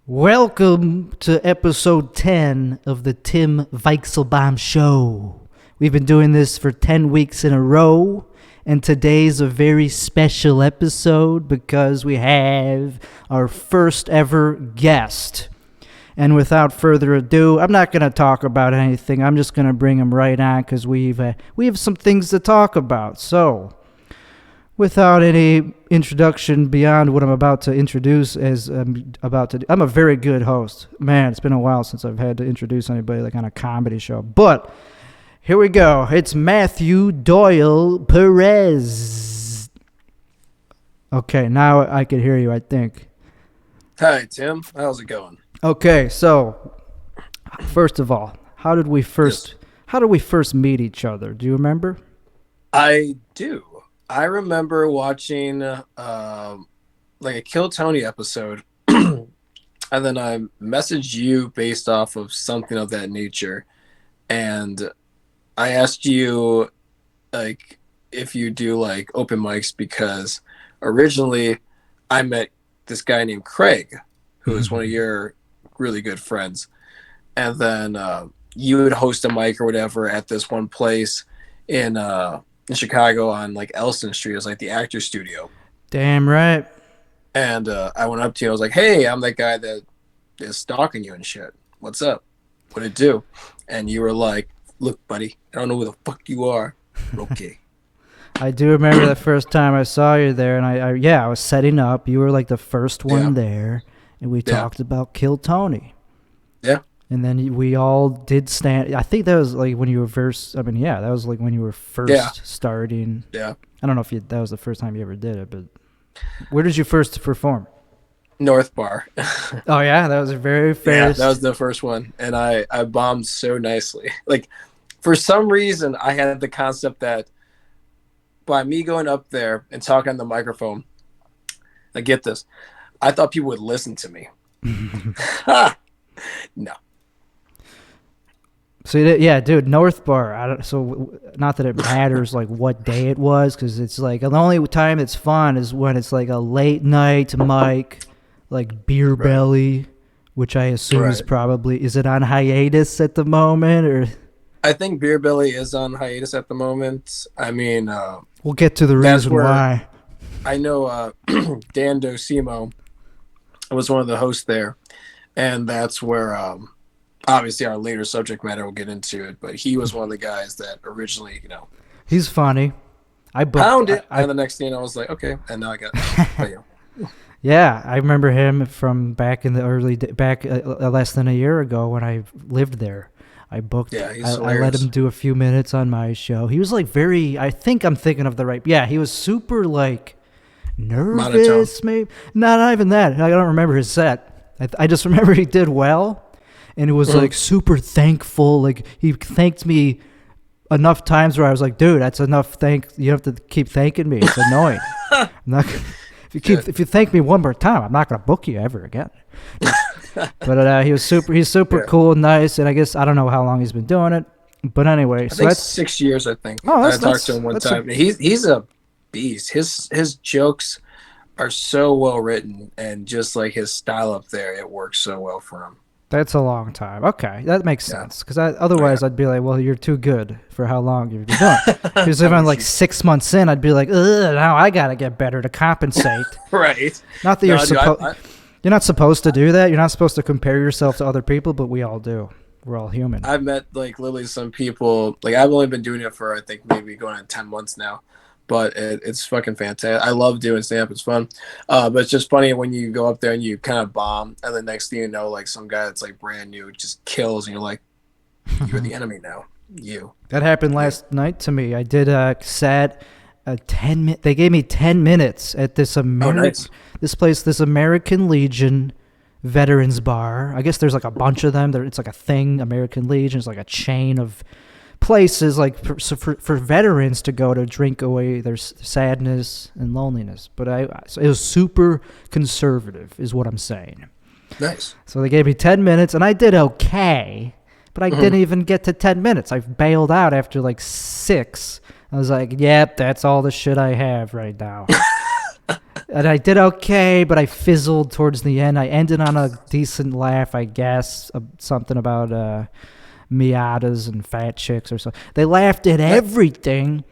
Welcome to episode 10 of the Tim Weichselbaum Show. We've been doing this for 10 weeks in a row, and today's a very special episode because we have our first ever guest. And without further ado, I'm not going to talk about anything. I'm just going to bring him right on because we have some things to talk about. So, without any introduction beyond what I'm about to introduce, I'm a very good host. Man, it's been a while since I've had to introduce anybody like on a comedy show. But here we go. It's Matthew Doyle Perez. Okay, now I can hear you, I think. Hi, Tim. How's it going? Okay, so first of all, how did we first meet each other? Do you remember? I do. I remember watching like a Kill Tony episode, and then I messaged you based off of something of that nature, and I asked you like if you do like open mics because originally I met this guy named Craig, who is one of your really good friends, and then you would host a mic or whatever at this one place in Chicago on like Elston Street. It was like the actor studio. Damn right. And I went up to you. I was like, "Hey, I'm that guy that is stalking you and shit. What's up? What'd it do?" And you were like, "Look, buddy, I don't know who the fuck you are. But okay." I do remember the first time I saw you there, and I was setting up. You were like the first one there, and we talked about Kill Tony. Yeah. And then we all did stand. I think that was like when you were first. I mean, yeah, that was like when you were first starting. Yeah. I don't know if that was the first time you ever did it, but where did you first perform? North Bar. Oh yeah, that was a very first. Yeah, that was the first one, and I bombed so nicely. Like, for some reason, I had the concept that by me going up there and talking on the microphone, like, get this, I thought people would listen to me. No. So yeah, dude, North Bar. So not that it matters like what day it was, because it's like the only time it's fun is when it's like a late night mic, like Beer Belly, which I assume is it on hiatus at the moment, or? I think Beer Belly is on hiatus at the moment. I mean, we'll get to the reason why. I know Dan Docimo was one of the hosts there, and that's where obviously our later subject matter will get into it, but he was one of the guys that originally, he's funny. I found it, and the next thing I was like, okay, and now I got Yeah, I remember him from back in the early less than a year ago when I lived there. I booked. Yeah, I let him do a few minutes on my show. He was like very. I think I'm thinking of the right. Yeah, he was super like nervous. Monotone. Maybe not even that. I don't remember his set. I just remember he did well. And it was like super thankful. Like he thanked me enough times where I was like, "Dude, that's enough. You have to keep thanking me. It's annoying. I'm not. If you thank me one more time, I'm not gonna book you ever again." But he's super cool, nice, and I guess I don't know how long he's been doing it. But anyway, I think 6 years. I think. Oh, I talked to him one time. He's a beast. His jokes are so well written, and just like his style up there, it works so well for him. That's a long time. Okay, that makes sense. Because otherwise, I'd be like, well, you're too good for how long you've been doing. Because if I'm like 6 months in, I'd be like, ugh, now I got to get better to compensate. Right. Not that you're not supposed to do that. You're not supposed to compare yourself to other people, but we all do. We're all human. I've met like literally some people, like I've only been doing it for I think maybe going on 10 months now. But it's fucking fantastic. I love doing stand-up. It's fun. But it's just funny when you go up there and you kind of bomb, and the next thing you know, like some guy that's like brand new just kills, and you're like, you're the enemy now. You. That happened last night to me. I did a set, 10 minutes. They gave me 10 minutes at this this American Legion veterans bar. I guess there's like a bunch of them. It's like a thing. American Legion is like a chain of places like for veterans to go to drink away their sadness and loneliness. But so it was super conservative is what I'm saying. Nice. So they gave me 10 minutes and I did okay, but I didn't even get to 10 minutes. I bailed out after like 6. I was like, yep, that's all the shit I have right now. And I did okay, but I fizzled towards the end. I ended on a decent laugh, I guess. Something about Miatas and fat chicks or so. They laughed at everything,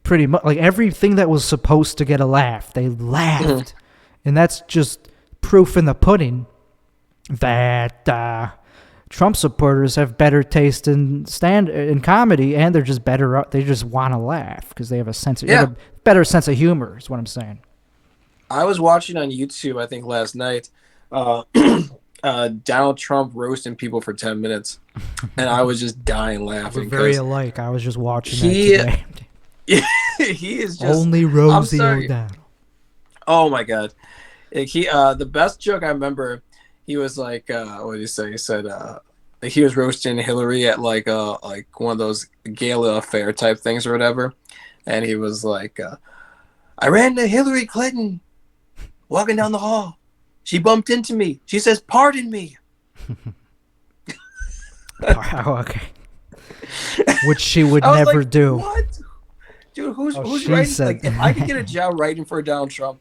pretty much. Like everything that was supposed to get a laugh, they laughed. And that's just proof in the pudding that Trump supporters have better taste in comedy, and they're just better. They just want to laugh because they have they have a better sense of humor. Is what I'm saying. I was watching on YouTube, I think last night, Donald Trump roasting people for 10 minutes, and I was just dying laughing. We're very alike. I was just watching that today. He is just only Rosie O'Donnell. Oh my god! The best joke I remember, he was like, what did he say? He said he was roasting Hillary at like one of those gala affair type things or whatever, and he was like, I ran into Hillary Clinton walking down the hall. She bumped into me. She says, "Pardon me." Okay. Which she would never do. What? Dude, who's writing? Like, if I could get a job writing for Donald Trump.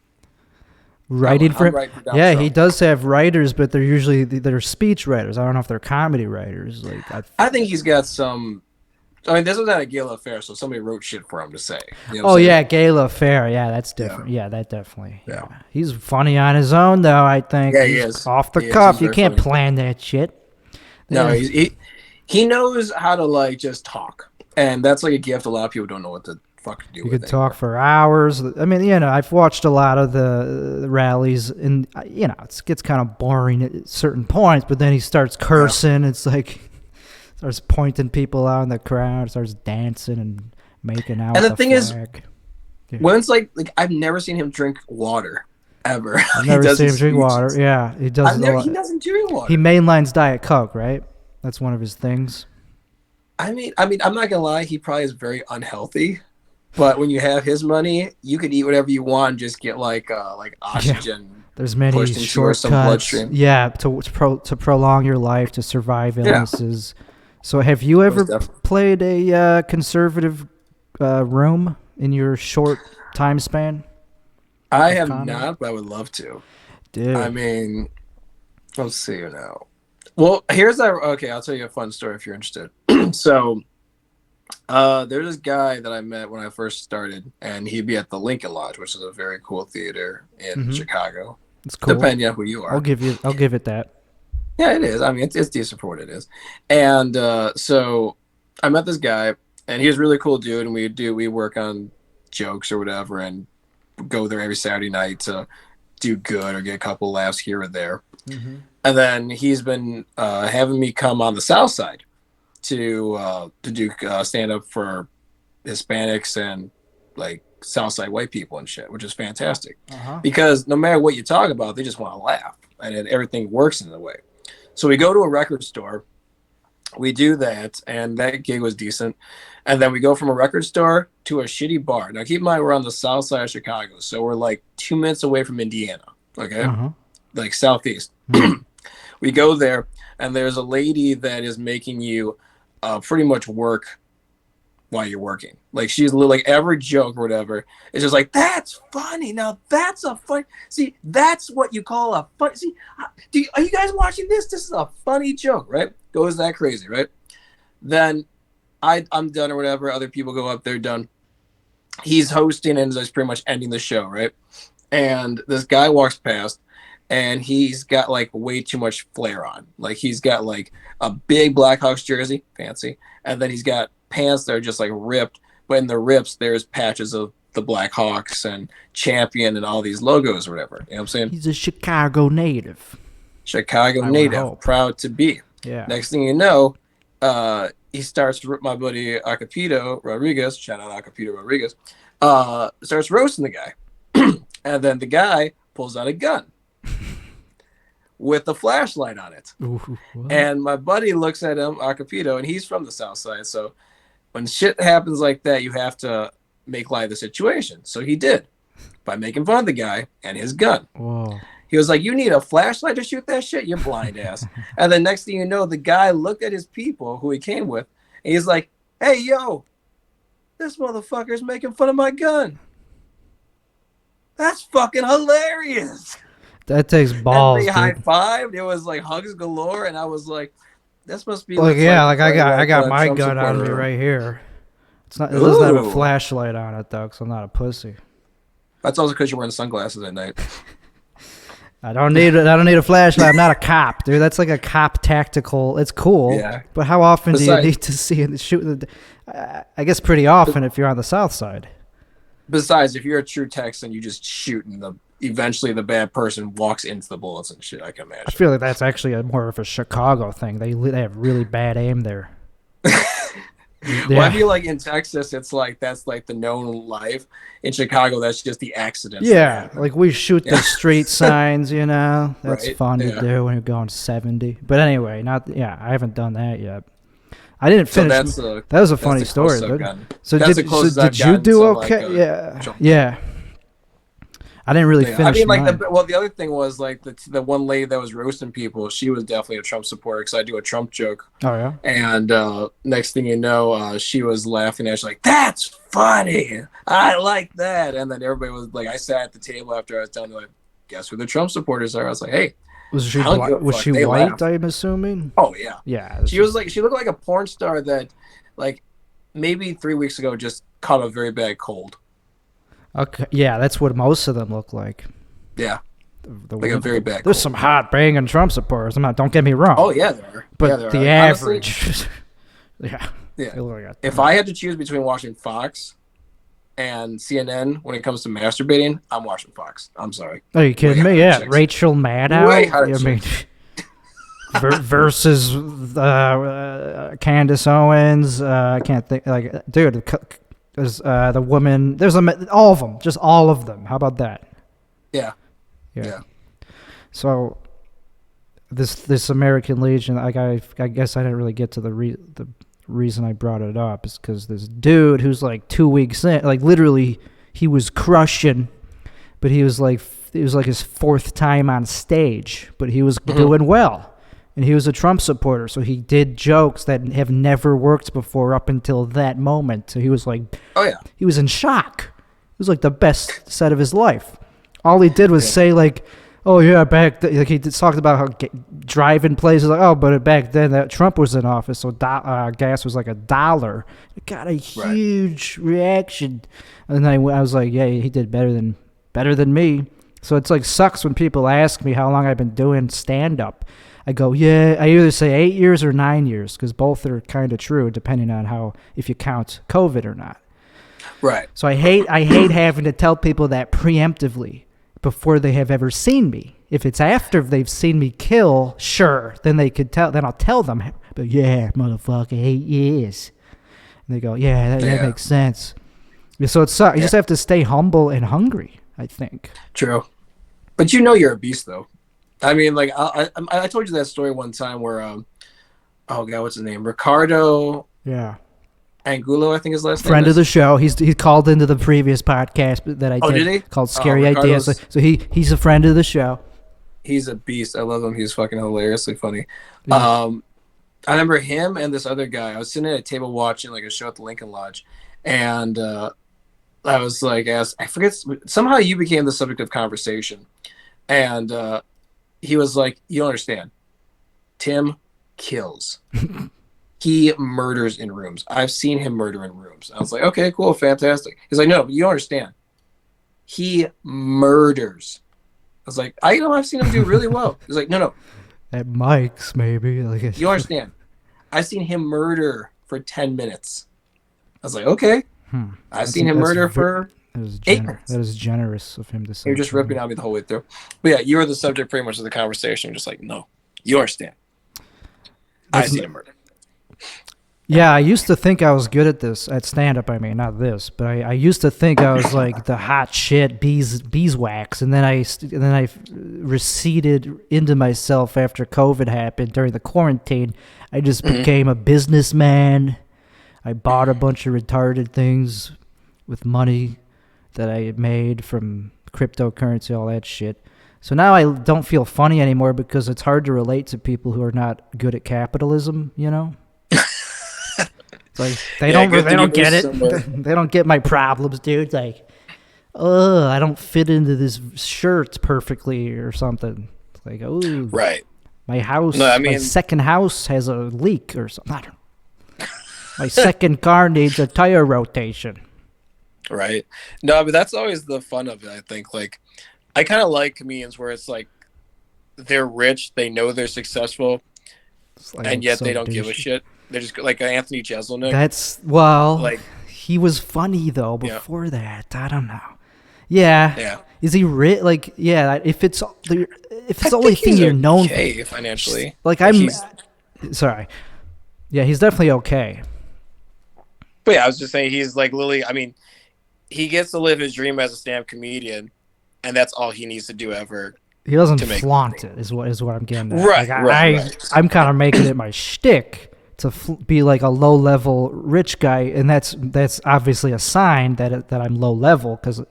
Writing for him? Yeah, Trump. He does have writers, but they're usually speech writers. I don't know if they're comedy writers. Like, I think he's got some. I mean, this was at a gala affair, so somebody wrote shit for him to say. You know yeah, gala affair. Yeah, that's different. Yeah, that definitely. Yeah. He's funny on his own, though, I think. Yeah, he is. Off the cuff. You can't plan that shit. No, he knows how to, like, just talk. And that's, like, a gift a lot of people don't know what to fuck do with. You could talk for hours. I mean, I've watched a lot of the rallies, and, it gets kind of boring at certain points, but then he starts cursing. Yeah. It's like... starts pointing people out in the crowd, starts dancing and making out. And the thing is, when it's like I've never seen him drink water ever. I've never seen him drink water. Yeah, he does. He doesn't drink water. He mainlines Diet Coke, right? That's one of his things. I mean, I'm not gonna lie. He probably is very unhealthy. But when you have his money, you could eat whatever you want and just get like oxygen. Yeah. There's many shortcuts. Yeah, to prolong your life, to survive illnesses. Yeah. So have you ever played a conservative room in your short time span? I have not, but I would love to. Dude. I mean, let's see now. Well, okay, I'll tell you a fun story if you're interested. So there's this guy that I met when I first started, and he'd be at the Lincoln Lodge, which is a very cool theater in Chicago. It's cool. Depending on who you are. I'll give it that. Yeah, it is. I mean, it's decent for what it is. And so I met this guy, and he was a really cool dude, and we work on jokes or whatever and go there every Saturday night to do good or get a couple laughs here or there. Mm-hmm. And then he's been having me come on the South Side to do stand-up for Hispanics and, like, Southside white people and shit, which is fantastic. Because no matter what you talk about, they just want to laugh, and everything works in the way. So we go to a record store, we do that, and that gig was decent. And then we go from a record store to a shitty bar. Now, keep in mind, we're on the south side of Chicago, so we're like 2 minutes away from Indiana, okay? Like southeast. We go there, and there's a lady that is making you pretty much work while you're working. Like, she's like, every joke or whatever is just like, that's funny. Now that's a fun. See, that's what you call a fun. See, are you guys watching this? This is a funny joke, right? Goes that crazy, right? Then I'm done or whatever. Other people go up, they're done. He's hosting and is pretty much ending the show, right? And this guy walks past, and he's got like way too much flair on. Like, he's got like a big Blackhawks jersey, fancy, and then he's got pants that are just like ripped, but in the rips there's patches of the Blackhawks and Champion and all these logos or whatever. You know what I'm saying? He's a Chicago native. Proud to be. Yeah. Next thing you know, he starts my buddy Acapito Rodriguez, shout out Acapito Rodriguez, starts roasting the guy. And then the guy pulls out a gun with a flashlight on it. Ooh, and my buddy looks at him, Acapito, and he's from the South Side, so when shit happens like that, you have to make light of the situation. So he did, by making fun of the guy and his gun. Whoa. He was like, you need a flashlight to shoot that shit? You're blind ass. And then next thing you know, the guy looked at his people who he came with, and he's like, hey, yo, this motherfucker's making fun of my gun. That's fucking hilarious. That takes And balls, they high dude. fived. It was like hugs galore, and I was like, this must be what Like it's like yeah, to like play I like got a my Trump gun on me supporter. right here. It's not. It doesn't have a Ooh, flashlight on it though, because I'm not a pussy. that's also because you're wearing sunglasses at night. I don't need a flashlight. I'm not a cop, dude. That's like a cop tactical. It's cool, Yeah. but how often do you Besides, need to see and shoot? I guess pretty often if you're on the south side. besides, if you're a true Texan, you just shoot, and eventually the bad person walks into the bullets and shit. I can I imagine. feel like that's actually more of a Chicago thing. They have really bad aim there. Well, I Yeah, feel like in Texas, it's like that's like the known life. In Chicago, that's just the accidents that yeah. happen. Like we shoot the Yeah. street signs, you know. That's Right. fun to Yeah. do when you're going 70. But anyway, not yeah. I haven't done that yet. I didn't So finish. That was a that's funny the story, closest I've dude. gotten. So That's the closest I've did you gotten do to okay? like Yeah, Trump. yeah. I didn't really Yeah. I finish mean, like mine. the other thing was like the one lady that was roasting people. She was definitely a Trump supporter because I do a Trump joke, Oh yeah. and next thing you know, she was laughing at. She's like, "That's funny. I like that." And then everybody was like, I sat at the table after I was done. Like, guess who the Trump supporters are? I was like, "Hey, Was she I don't give a was fuck." she They white? laughed. I'm assuming. Oh yeah. Yeah. She was like, she looked like a porn star that, like, maybe 3 weeks ago just caught a very bad cold. Okay. Yeah, that's what most of them look like. Yeah, The like a very bad There's cold. some hot banging Trump supporters. I'm not. Don't get me wrong. Oh yeah, there are. But Yeah, there the are. Honestly, average. Yeah. yeah. They look like If I had to choose between watching Fox and CNN when it comes to masturbating, I'm watching Fox. I'm sorry. Are you kidding Way me? hotter Yeah, chicks. Rachel Maddow. Way hotter I mean, chicks. versus Candace Owens. I can't think. Like, dude, there's the woman. There's all of them. Just all of them. How about that? Yeah. Yeah. Yeah. So this American Legion, like I guess I didn't really get to the reason I brought it up is because this dude who's like 2 weeks in, like literally he was crushing, but he was like it was like his fourth time on stage, but he was doing well. And he was a Trump supporter, so he did jokes that have never worked before up until that moment. So he was like, Oh yeah. he was in shock. It was like the best set of his life. All he did was say like, "Oh yeah, like he talked about how driving places like, oh, but back then that Trump was in office, so gas was like $1." It got a huge reaction, and then I was like, yeah, he did better than me. So it's like sucks when people ask me how long I've been doing stand up. I go, yeah, I either say 8 years or 9 years because both are kind of true depending on how if you count COVID or not. Right. So I hate having to tell people that preemptively before they have ever seen me. If it's after they've seen me kill, sure, then they could tell. Then I'll tell them. But yeah, motherfucker, 8 years. And they go, yeah, that makes sense. So it sucks. You just have to stay humble and hungry, I think. True. But you know you're a beast though. I mean, like I told you that story one time where oh god, what's his name? Ricardo Yeah. Angulo, I think his last name. Friend of the show. He called into the previous podcast that I did. Oh, did he? Called Scary Ideas. Ricardo's- So he's a friend of the show. He's a beast. I love him. He's fucking hilariously funny. Yeah. I remember him and this other guy. I was sitting at a table watching like a show at the Lincoln Lodge, and I was like, I forget. Somehow you became the subject of conversation, and he was like, "You don't understand. Tim kills. He murders in rooms. I've seen him murder in rooms." I was like, "Okay, cool, fantastic." He's like, "No, but you don't understand. He murders." I was like, I've seen him do really well." He's like, no. At Mike's, maybe. Like You don't understand. I've seen him murder for 10 minutes. I was like, okay. I've seen him murder for 8 minutes. That is generous of him to say. You're just ripping on me the whole way through. But yeah, you were the subject pretty much of the conversation. You're just like, no, you understand. I've seen him murder. Yeah, I used to think I was good at this, at stand-up, I mean, not this, but I used to think I was like the hot shit beeswax, and then I receded into myself after COVID happened during the quarantine. I just became a businessman. I bought a bunch of retarded things with money that I had made from cryptocurrency, all that shit. So now I don't feel funny anymore because it's hard to relate to people who are not good at capitalism, you know? Like they don't get it. somewhere. They don't get my problems, dude. Like, I don't fit into this shirt perfectly or something. It's like, oh, Right. my house, No, I my mean, second house has a leak or something. I don't know. My second car needs a tire rotation. right. No, but that's always the fun of it, I think. Like, I kind of like comedians where it's like they're rich, they know they're successful, Like, and it's yet so they don't give a douchey. shit. They're just like Anthony Jeselnik. Well, Like, he was funny though yeah, before that. I don't know. Yeah. yeah. Is he rich? Like, yeah, if it's the I only think thing he's you're known for. okay financially. Like, Like I'm he's, sorry. Yeah, he's definitely okay. but yeah, I was just saying he's like Lily. I mean, he gets to live his dream as a stand-up comedian, and that's all he needs to do ever He doesn't to make flaunt it, is what I'm getting at. right, Like, right. I'm kind of making it my shtick to be like a low level rich guy, and that's obviously a sign that I'm low level, because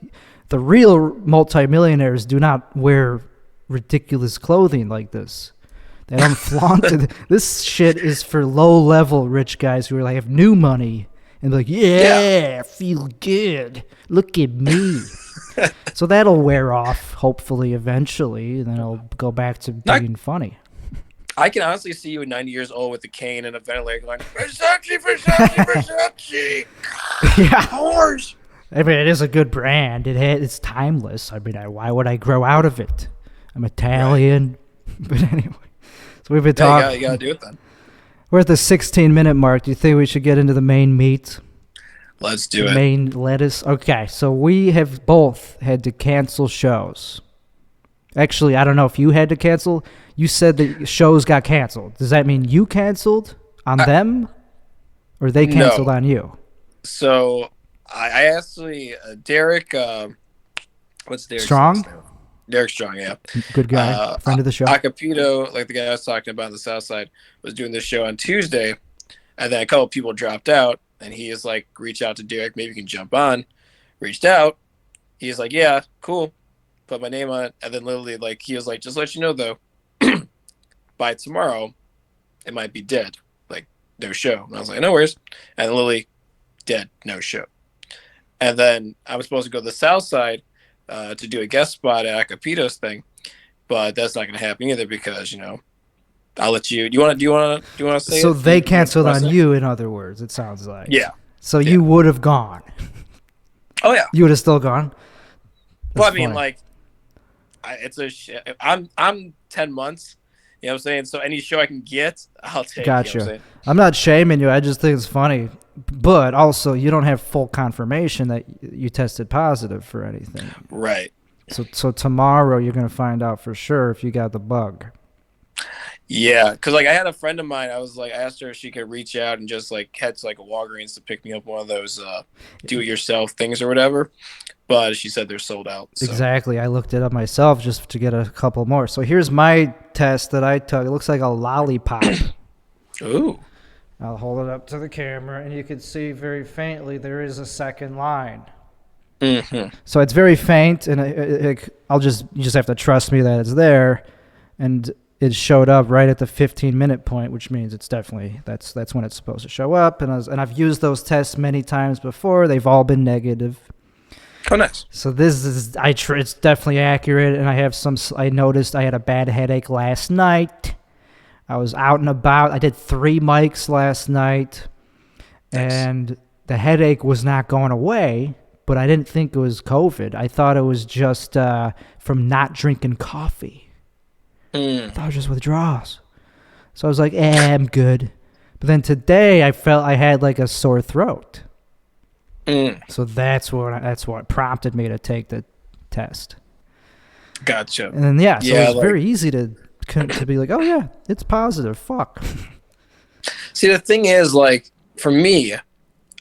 the real multimillionaires do not wear ridiculous clothing like this. They don't flaunt it. This shit is for low level rich guys who are like have new money and be like, yeah, feel good. Look at me. So that'll wear off, hopefully, eventually, and then it'll go back to being funny. I can honestly see you at 90 years old with a cane and a ventilator going, Versace, Versace, Versace. Yeah. Horse. I mean, it is a good brand. It's timeless. I mean, why would I grow out of it? I'm Italian. Right. But anyway, so we've been talking. You gotta do it then. We're at the 16-minute mark. Do you think we should get into the main meat? Let's do it. Main lettuce. Okay, so we have both had to cancel shows. Actually, I don't know if you had to cancel. You said that shows got canceled. Does that mean you canceled on them, or they canceled on you? So I actually Derek. What's Derek Strong? Derek Strong, yeah. Good guy, friend of the show. Acapito, like the guy I was talking about on the South Side, was doing this show on Tuesday, and then a couple people dropped out, and he is like, reach out to Derek, maybe you can jump on. Reached out, he's like, yeah, cool, put my name on it, and then literally like he was like, just let you know though, by tomorrow, it might be dead, like no show. And I was like, no worries, and literally dead, no show. And then I was supposed to go to the South Side to do a guest spot at Acapito's thing, but that's not going to happen either because I'll let you. Do you want to say? So it? they canceled on you. In other words, it sounds like. Yeah. So you would have gone. Oh yeah. You would have still gone. Well, I mean, like, I'm 10 months. You know what I'm saying? So any show I can get, I'll take. Gotcha. You know what I'm not shaming you. I just think it's funny. But also, you don't have full confirmation that you tested positive for anything. Right. So tomorrow you're going to find out for sure if you got the bug. Yeah, because like I had a friend of mine. I asked her if she could reach out and just like head to like a Walgreens to pick me up one of those do-it-yourself things or whatever. But she said they're sold out. So. Exactly. I looked it up myself just to get a couple more. So here's my test that I took. It looks like a lollipop. Ooh. I'll hold it up to the camera, and you can see very faintly there is a second line. Mm-hmm. So it's very faint, and you just have to trust me that it's there, and it showed up right at the 15-minute point, which means it's definitely that's when it's supposed to show up. And I've used those tests many times before; they've all been negative. Oh, nice. So this is it's definitely accurate, and I noticed I had a bad headache last night. I was out and about. I did 3 mics last night, and the headache was not going away, but I didn't think it was COVID. I thought it was just from not drinking coffee. I thought it was just withdrawals. So I was like, I'm good. But then today I felt I had like a sore throat. So that's what prompted me to take the test. Gotcha. And then, so yeah, it's very easy to be like, oh yeah, it's positive. Fuck. See, the thing is, like, for me,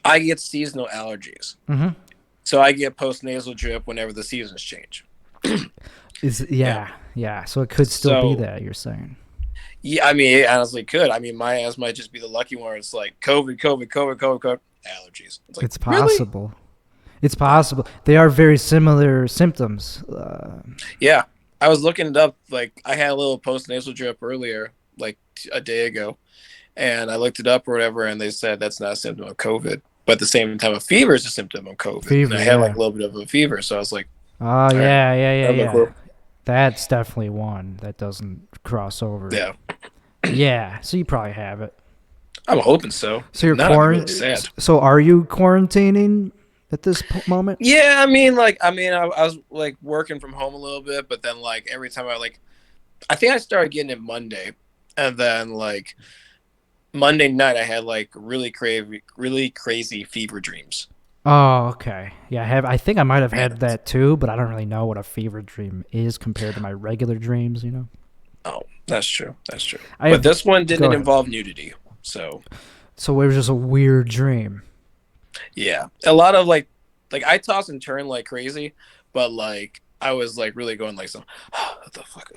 I get seasonal allergies. Mm-hmm. So I get post-nasal drip whenever the seasons change. Yeah. So it could still be that, you're saying. Yeah, I mean, it honestly could. I mean, my asthma might just be the lucky one where it's like COVID, allergies. It's possible. Really? It's possible. They are very similar symptoms. Yeah. I was looking it up. Like, I had a little post-nasal drip earlier, like a day ago, and I looked it up or whatever, and they said that's not a symptom of COVID. But at the same time, a fever is a symptom of COVID. Fever, And I had like yeah. a little bit of a fever, so I was like, Oh, all right, yeah. That's definitely one that doesn't cross over. yeah, Yeah, so you probably have it. I'm hoping so. So you're Not really sad. So are you quarantining at this moment? Yeah, I was like working from home a little bit, but then like every time I think I started getting it Monday, and then like Monday night I had like really crazy fever dreams. Oh, okay. Yeah, I think I might have had that too, but I don't really know what a fever dream is compared to my regular dreams, you know? Oh, that's true. But this one didn't involve nudity, so it was just a weird dream. yeah, a lot of like I toss and turn like crazy, but like I was like really going like some what the fuck,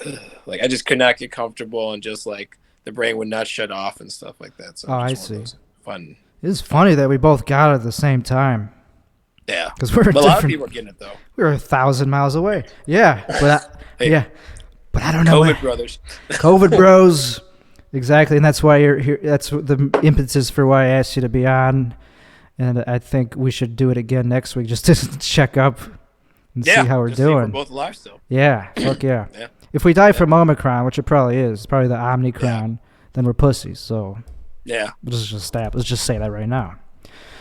like I just could not get comfortable, and just like the brain would not shut off and stuff like that. So I see. Fun. It's funny that we both got it at the same time. Yeah, because we're a lot of people are getting it though. We're 1,000 miles away. Yeah, but but I don't know. COVID brothers. COVID bros. Exactly, and that's why you're here. That's the impetus for why I asked you to be on, and I think we should do it again next week just to check up and see how we're doing. We're both alive still. Yeah, fuck yeah. Yeah. If we die from Omicron, which it probably is, probably the Omicron, then we're pussies. So yeah, let's just say that right now.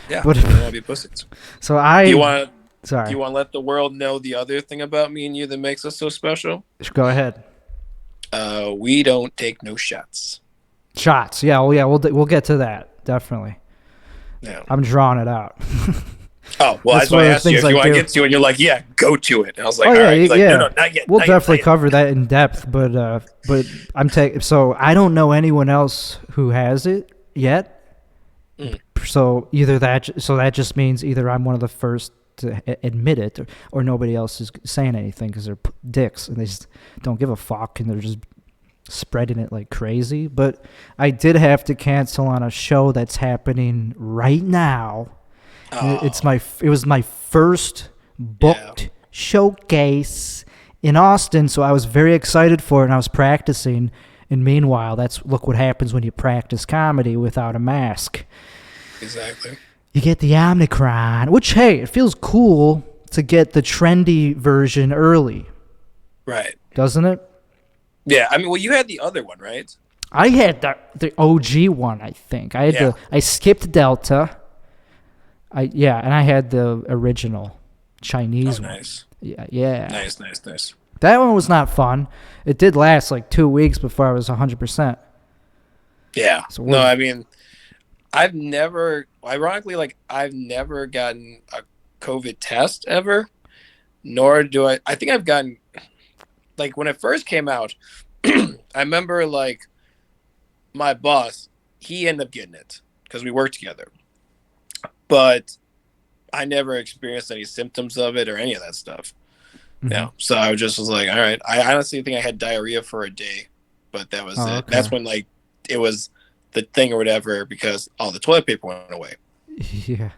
Yeah, but we're gonna be pussies. So Do you want Sorry. Do you want to let the world know the other thing about me and you that makes us so special? Go ahead. We don't take no shots. Shots, yeah, we'll get to that definitely. Yeah, I'm drawing it out. Oh well, that's why I asked you if you want to get to it. And you're like, yeah, go to it. And I was like, all right. Like, no, not yet. We'll definitely cover that in depth, but I'm taking. So I don't know anyone else who has it yet. So that just means either I'm one of the first to admit it, or nobody else is saying anything because they're dicks and they just don't give a fuck and they're just spreading it like crazy. But I did have to cancel on a show that's happening right now. Oh. It was my first booked showcase in Austin, so I was very excited for it, and I was practicing. And meanwhile, look what happens when you practice comedy without a mask. Exactly. You get the Omicron, which, hey, it feels cool to get the trendy version early. Right. Doesn't it? Yeah, I mean, well, you had the other one, right? I had the OG one, I think. I skipped Delta. And I had the original Chinese one. Nice. Yeah. Nice. That one was not fun. It did last like 2 weeks before I was 100%. Yeah. So I mean, I've never gotten a COVID test ever, nor do I think I've gotten, like when it first came out, I remember like my boss, he ended up getting it because we worked together, but I never experienced any symptoms of it or any of that stuff. Mm-hmm. Yeah. So I was like, all right. I honestly think I had diarrhea for a day, but that was it. Okay. That's when like it was the thing or whatever because all the toilet paper went away. Yeah.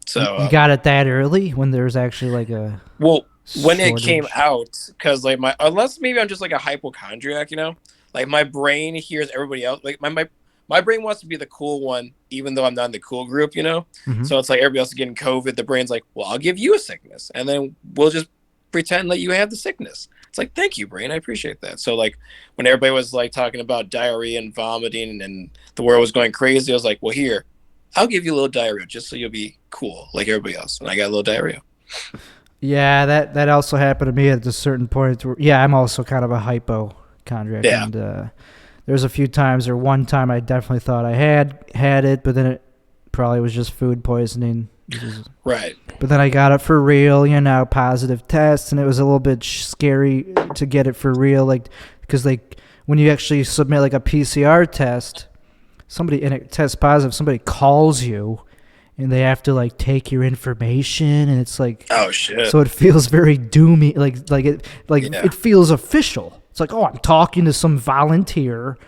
So you got it that early when there was actually like a when it came out, because like unless maybe I'm just like a hypochondriac, you know, like my brain hears everybody else. Like my brain wants to be the cool one, even though I'm not in the cool group, you know. Mm-hmm. So it's like everybody else is getting COVID. The brain's like, well, I'll give you a sickness, and then we'll just pretend that you have the sickness. It's like, thank you, brain. I appreciate that. So like when everybody was like talking about diarrhea and vomiting and the world was going crazy, I was like, well, here, I'll give you a little diarrhea just so you'll be cool like everybody else. And I got a little diarrhea. Yeah, that also happened to me at a certain point. I'm also kind of a hypochondriac. Yeah. And there's a few times, or one time I definitely thought I had it, but then it probably was just food poisoning. Right. But then I got it for real, positive tests, and it was a little bit scary to get it for real, like, because like when you actually submit like a PCR test, and it tests positive, somebody calls you, and they have to like take your information, and it's like, oh shit. So it feels very doomy, it feels official. It's like, oh, I'm talking to some volunteer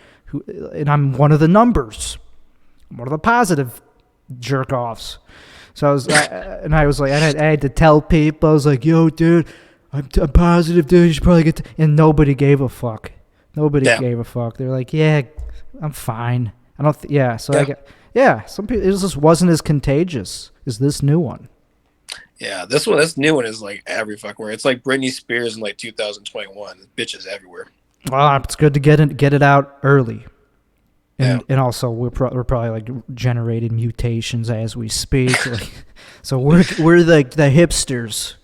and I'm one of the numbers, I'm one of the positive jerk offs. So I had to tell people, I was like, yo, dude, I'm positive, dude, you should probably and nobody gave a fuck. Nobody gave a fuck. They're like, yeah, I'm fine. I don't. Yeah. So some people it just wasn't as contagious as this new one. Yeah, this new one is like every fucking where. It's like Britney Spears in like 2021. Bitches everywhere. Well, it's good to get it out early. And Yeah. and also we're probably like generating mutations as we speak. Like, so we're the hipsters.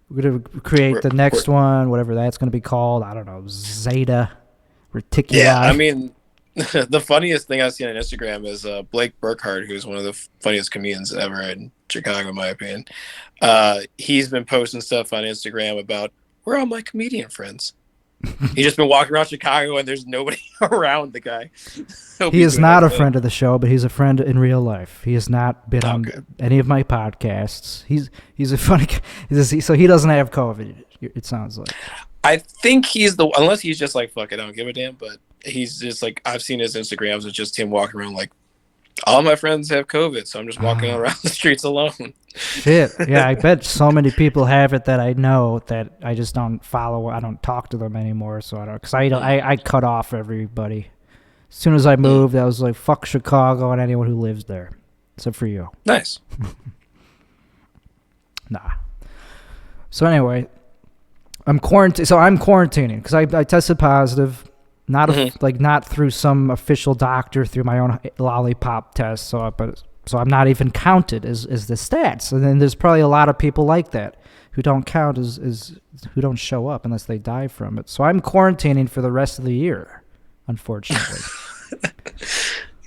We're gonna create the next one, whatever that's gonna be called. I don't know, Zeta Reticuli. Yeah, I mean, the funniest thing I've seen on Instagram is Blake Burkhart, who's one of the funniest comedians ever in Chicago, in my opinion. He's been posting stuff on Instagram about where are all my comedian friends. He's just been walking around Chicago and there's nobody around the guy. He is not a friend of the show, but he's a friend in real life. He has not been on any of my podcasts. He's a funny guy. So he doesn't have COVID, it sounds like. I think unless he's just like, fuck it, I don't give a damn, but he's just like, I've seen his Instagrams, it's just him walking around like, all my friends have COVID, so I'm just walking around the streets alone. Shit. Yeah, I bet so many people have it that I know that I just don't follow. I don't talk to them anymore, so I don't. Because I cut off everybody. As soon as I moved, I was like, fuck Chicago and anyone who lives there, except for you. Nice. Nah. So anyway, I'm quarantining because I tested positive. Not not through some official doctor, through my own lollipop test. So I'm not even counted as the stats. And then there's probably a lot of people like that who don't count as who don't show up unless they die from it. So I'm quarantining for the rest of the year, unfortunately.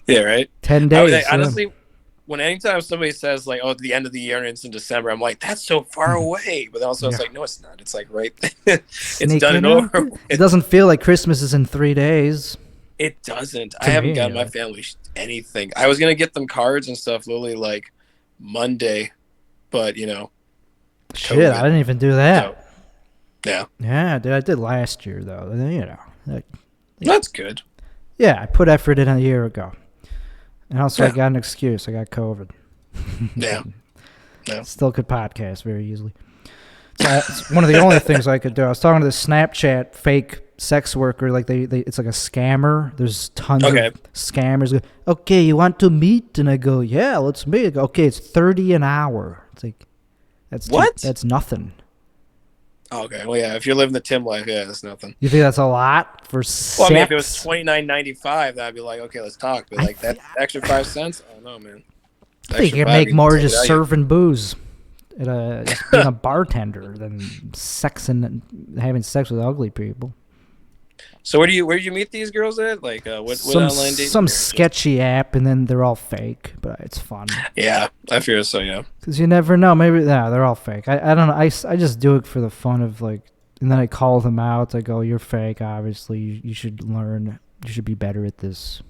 Yeah, right. 10 days. Honestly, anytime somebody says like, "Oh, the end of the year and it's in December," I'm like, "That's so far away." But also, it's like, no, it's not. It's like right. It's done and over. It doesn't feel like Christmas is in 3 days. It doesn't. I haven't gotten my family anything. I was gonna get them cards and stuff, literally like Monday, but shit, COVID. I didn't even do that. So, yeah, dude, I did last year though. That's good. Yeah, I put effort in a year ago. And also, I got an excuse. I got COVID. Yeah. Still could podcast very easily. It's one of the only things I could do. I was talking to this Snapchat fake sex worker. Like it's like a scammer. There's tons of scammers. Okay, you want to meet? And I go, yeah, let's meet. I go, okay, it's $30 an hour. It's like that's nothing. Okay, well, yeah, if you're living the Tim life, yeah, that's nothing. You think that's a lot for sex? Well, I mean, if it was $29.95, that'd be like, okay, let's talk. But like that extra 5 cents, I don't know, man. I think you can make more just serving booze, just being a bartender than having sex with ugly people. So where did you meet these girls at? Like what online dating? Some sketchy app, and then they're all fake, but it's fun. Yeah, I fear so. Yeah. Because you never know. Maybe they're all fake. I don't know. I just do it for the fun of like, and then I call them out. I go, "You're fake. Obviously, you should learn. You should be better at this."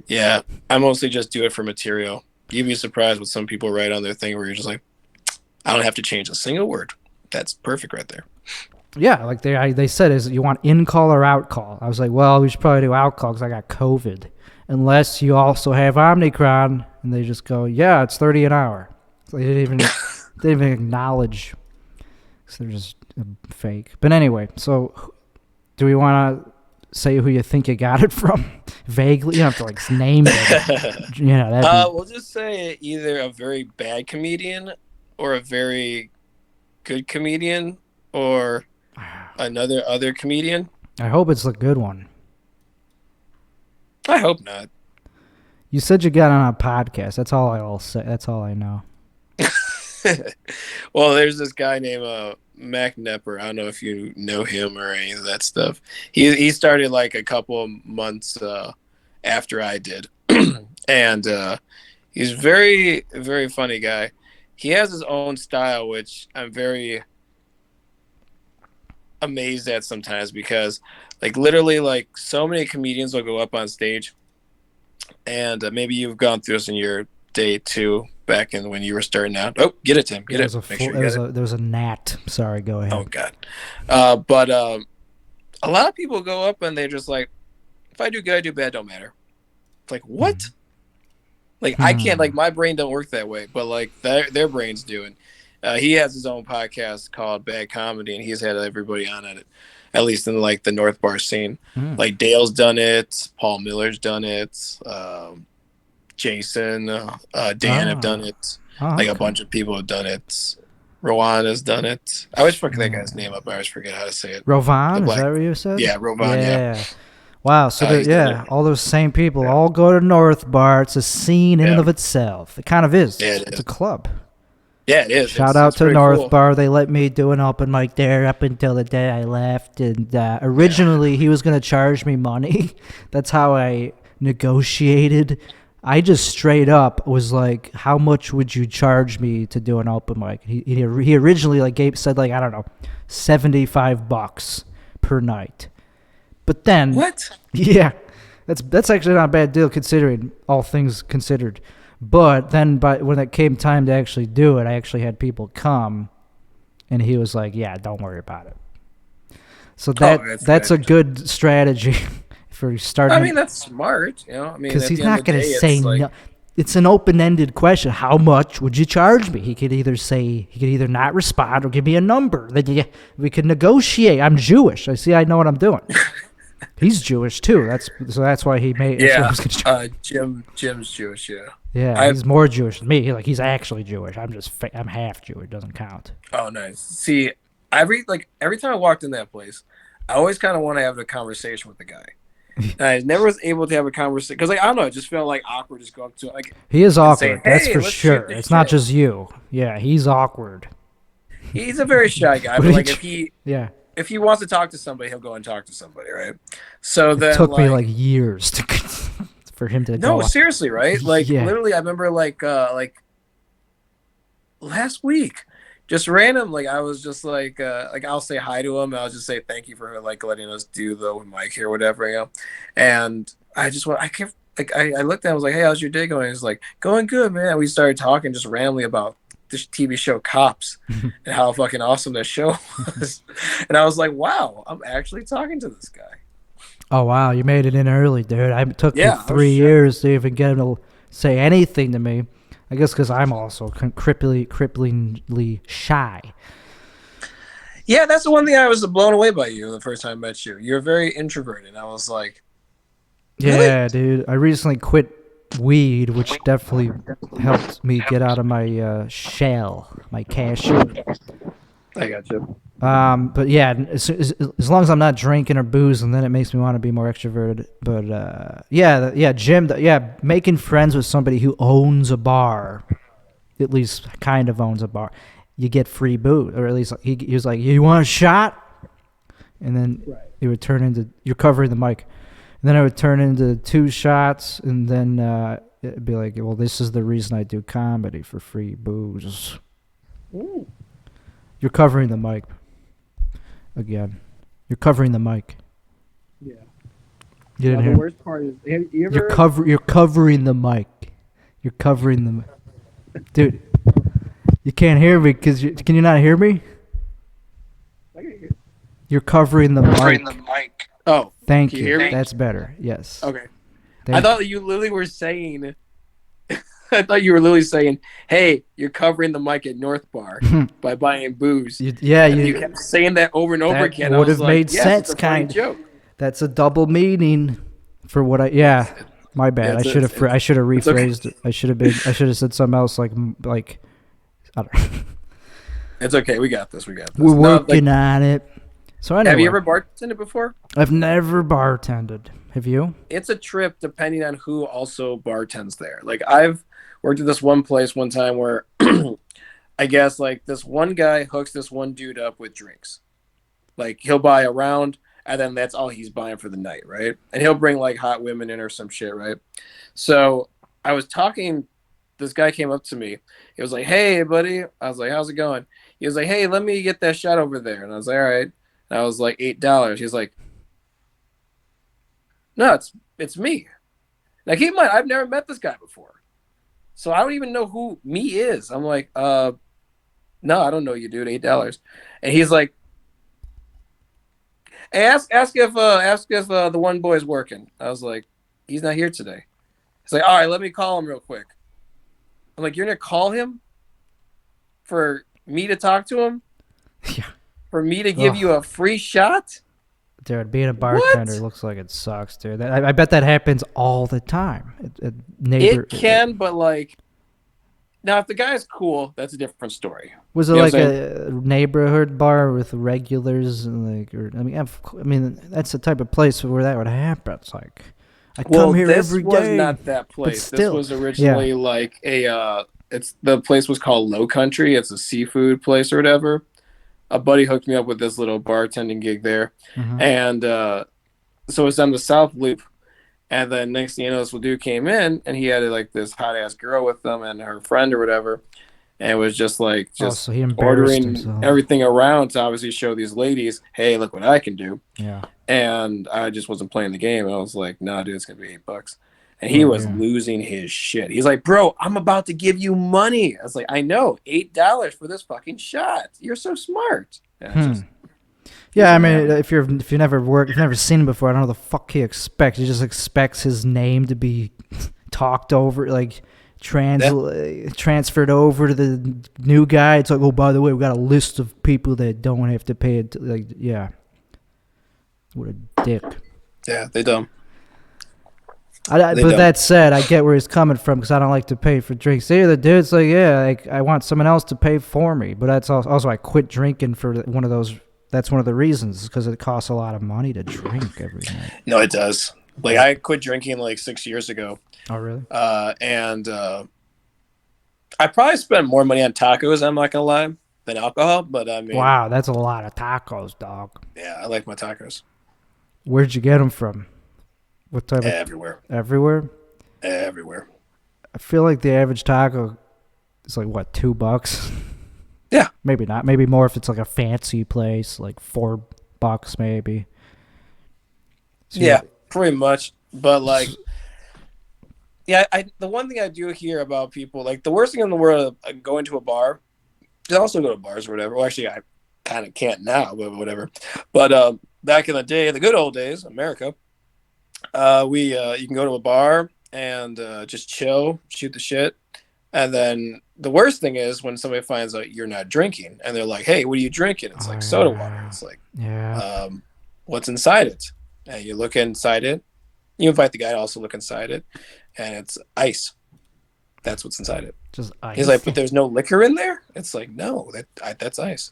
Yeah, I mostly just do it for material. You'd be surprised what some people write on their thing where you're just like, I don't have to change a single word. That's perfect right there. Yeah, like they said, is you want in call or out call? I was like, well, we should probably do out call because I got COVID. Unless you also have Omicron, and they just go, yeah, it's $30 an hour. So they didn't even acknowledge, because they're just fake. But anyway, so do we want to say who you think you got it from? Vaguely, you don't have to like name it. We'll just say either a very bad comedian or a very good comedian or other comedian. I hope it's a good one. I hope not. You said you got on a podcast. That's all I'll say. That's all I know. Well, there's this guy named Mac Nepper. I don't know if you know him or any of that stuff. He started like a couple of months after I did, and he's very, very funny guy. He has his own style, which I'm very amazed at sometimes, because like literally like so many comedians will go up on stage, and maybe you've gone through this in your day too, back in when you were starting out. Oh, get it, Tim. Get it. There was a gnat. Sorry, go ahead. Oh God. But a lot of people go up and they're just like, if I do good, I do bad, don't matter. It's like, what? Like I can't, like my brain don't work that way, but like their brains do. And he has his own podcast called Bad Comedy, and he's had everybody on at it. at least in like the North Bar scene. Like Dale's done it, Paul Miller's done it, Jason, Dan have done it. Like a bunch of people have done it. Rowan has done it. I always forget that guy's name up. I always forget how to say it. Rovan, is that what you said? Yeah, Rovan. Yeah. Wow. So all those same people all go to North Bar. It's a scene in and of itself. It kind of is. Yeah, it's a club. Yeah, it is. Shout out to North Bar. They let me do an open mic there up until the day I left. And originally he was going to charge me money. That's how I negotiated. I just straight up was like, how much would you charge me to do an open mic? He originally said I don't know, $75 per night. But then what? Yeah, that's actually not a bad deal considering all things considered. But then when it came time to actually do it, I actually had people come, and he was like, "Yeah, don't worry about it." So that's a good strategy. For starting, I mean, that's smart, because he's not going to say no. It's an open-ended question. How much would you charge me? He could either not respond or give me a number. Then we could negotiate. I'm Jewish. I know what I'm doing. He's Jewish too. That's why he made. Yeah, Jim's Jewish. Yeah. Yeah, he's more Jewish than me. He's actually Jewish. I'm half Jewish. It doesn't count. Oh, nice. See, every time I walked in that place, I always kind of want to have a conversation with the guy. And I never was able to have a conversation because, I don't know, it just felt awkward just go up to he is awkward. That's for sure. It's not just you. Yeah, he's awkward. He's a very shy guy, but if he wants to talk to somebody, he'll go and talk to somebody, right? So then it took me years for him to. No, seriously, right? Literally, I remember last week. Just random, I was just I'll say hi to him. And I'll just say thank you for letting us do the mic here, whatever, And I just I looked at him, I was like, hey, how's your day going? He's like, going good, man. And we started talking just randomly about this TV show Cops and how fucking awesome that show was. And I was like, wow, I'm actually talking to this guy. Oh wow, you made it in early, dude. It took me 3 years to even get him to say anything to me. I guess because I'm also cripplingly shy. Yeah, that's the one thing I was blown away by you the first time I met you. You're very introverted. I was like, really? Yeah, dude. I recently quit weed, which definitely helped me get out of my shell, my cashew. I got you. But yeah, as long as I'm not drinking or boozing, then it makes me want to be more extroverted. But Jim, making friends with somebody who owns a bar, at least kind of owns a bar, you get free booze, or at least he was like, "You want a shot?" And then it would turn into, you're covering the mic, and then it would turn into 2 shots, and then it'd be like, "Well, this is the reason I do comedy, for free booze." Ooh. You're covering the mic. Again, you're covering the mic. Yeah. You didn't hear. The worst part is, you're covering the mic. You're covering the, dude. You can't hear me because can you not hear me? I can hear. You're covering the mic. Oh, thank you. You. Hear me? That's better. Yes. Okay. I thought you literally were saying. I thought you were literally saying, "Hey, you're covering the mic at North Bar by buying booze." You kept saying that over and over again. Would have made sense, kind of. Joke. That's a double meaning for what I. Yeah, my bad. I should have rephrased it. I should have said something else like. I don't know. It's okay. We got this. We're working on it. So anyway, have you ever bartended before? I've never bartended. Have you? It's a trip depending on who also bartends there. I've worked at this one place one time where I guess this one guy hooks this one dude up with drinks. He'll buy a round and then that's all he's buying for the night, right? And he'll bring hot women in or some shit, right? So I was talking, this guy came up to me. He was like, "Hey, buddy." I was like, "How's it going?" He was like, "Hey, let me get that shot over there." And I was like, "All right." And I was like, $8. He's like, "No, it's me." Now keep in mind, I've never met this guy before. So I don't even know who me is. I'm like, no, I don't know you, dude. $8. And he's like, "Hey, ask if the one boy's working." I was like, "He's not here today." He's like, "All right, let me call him real quick." I'm like, "You're gonna call him for me to talk to him? Yeah. For me to give you a free shot?" Dude, being a bartender What? looks like it sucks, dude. I bet that happens all the time. It can, but like, now if the guy's cool, that's a different story. Was it You know like what I'm saying? a neighborhood bar with regulars and like, or I mean, that's the type of place where that would happen. It's like I come here This every was day. not that place. This still, was originally like it's the place was called Low Country. It's a seafood place or whatever. A buddy hooked me up with this little bartending gig there, and so it's on the South Loop. And then next thing you know, this dude came in, and he had like this hot ass girl with him and her friend or whatever, and it was just like so he embarrassed ordering himself. everything around to obviously show these ladies, hey, look what I can do. Yeah. And I just wasn't playing the game. I was like, nah, dude, it's gonna be $8. And he was losing his shit. He's like, bro, I'm about to give you money. I was like, I know, $8 for this fucking shot. You're so smart. Yeah, I mean, if you've never seen him before, I don't know what the fuck he expects. He just expects his name to be talked over, like transferred over to the new guy. It's like, oh, by the way, we got a list of people that don't have to pay it. Like, yeah, what a dick. Yeah, they dumb. But that said, I get where he's coming from because I don't like to pay for drinks. The dude's like, yeah, like, I want someone else to pay for me. But that's also I quit drinking for one of those. That's one of the reasons, because it costs a lot of money to drink every night. No, it does. Like, I quit drinking like 6 years ago. Oh, really? And I probably spent more money on tacos, I'm not going to lie, than alcohol. But I mean, wow, that's a lot of tacos, dog. Yeah, I like my tacos. Where'd you get them from? What type of? Everywhere. Everywhere? Everywhere. I feel like the average taco is like, what, $2? Yeah. Maybe not. Maybe more if it's like a fancy place, like $4 maybe. So yeah, pretty much. But like, yeah, the one thing I do hear about people, like the worst thing in the world, going to a bar. I also go to bars or whatever. Well, actually, I kind of can't now, but whatever. But back in the day, the good old days, America, you can go to a bar and just chill, shoot the shit. And then the worst thing is when somebody finds out you're not drinking and they're like, hey, what are you drinking? It's like soda water. It's like, what's inside it? And you look inside it. You invite the guy to also look inside it. And it's ice. That's what's inside it. Just ice. He's like, but there's no liquor in there? It's like, no, that's ice.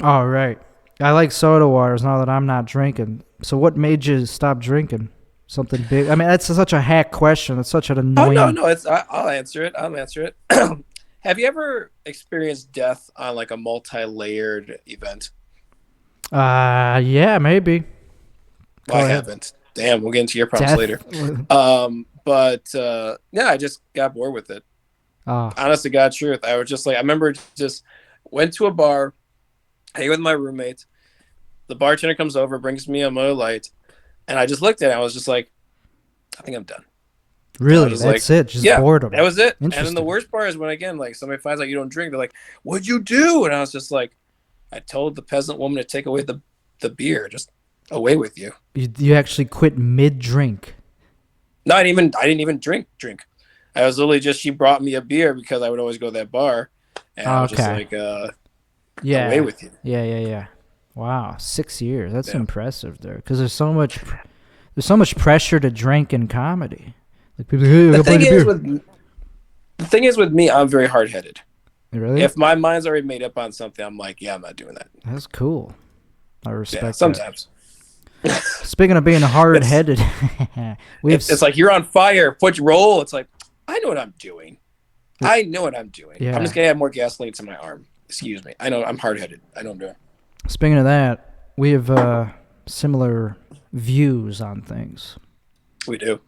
Oh, right. I like soda waters now that I'm not drinking. So what made you stop drinking? Something big? I mean, that's such a hack question. It's such an annoying... Oh, no. I'll answer it. Have you ever experienced death on like a multi-layered event? Yeah, maybe. Well, I haven't. Damn, we'll get into your problems later. But I just got bored with it. Honest to God truth. I was just like, I remember just went to a bar, hang with my roommate. The bartender comes over, brings me a Miller Lite, and I just looked at it. I was just like, I think I'm done. Really? That's it? Just boredom. That was it. And then the worst part is when, again, like somebody finds out you don't drink, they're like, what'd you do? And I was just like, I told the peasant woman to take away the beer. Just away with you. You actually quit mid-drink? No, I didn't even drink. I was literally just, she brought me a beer because I would always go to that bar. And I was just like, away with you. Yeah. Wow, 6 years. That's impressive there. Because there's so much pressure to drink in comedy. Like people, hey, the thing is with me, I'm very hard-headed. Really? If my mind's already made up on something, I'm like, yeah, I'm not doing that. That's cool. I respect that. Sometimes. Speaking of being hard-headed, it's like you're on fire. Put your roll. It's like, I know what I'm doing. Yeah. I'm just gonna add more gasoline to my arm. Excuse me. I know I'm hard-headed. I know what I'm doing. Speaking of that, we have similar views on things. We do.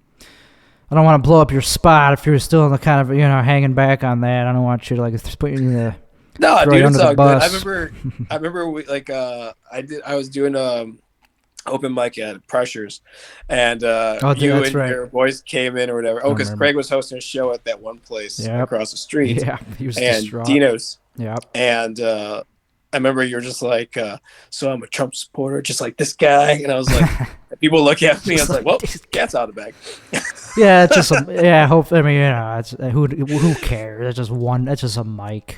I don't want to blow up your spot if you're still in the kind of, hanging back on that. I don't want you to put you in the... No, dude, it's all good. I remember we I was doing open mic at Pressures, and your boys came in or whatever. Oh, because Craig was hosting a show at that one place across the street. Yeah, he was and distraught. Dino's. Yeah, and I remember you were just like, so I'm a Trump supporter, just like this guy, and I was like, people look at me, I was like, well, cat's out of the bag. Yeah, it's just it's who cares? That's just one. That's just a mic.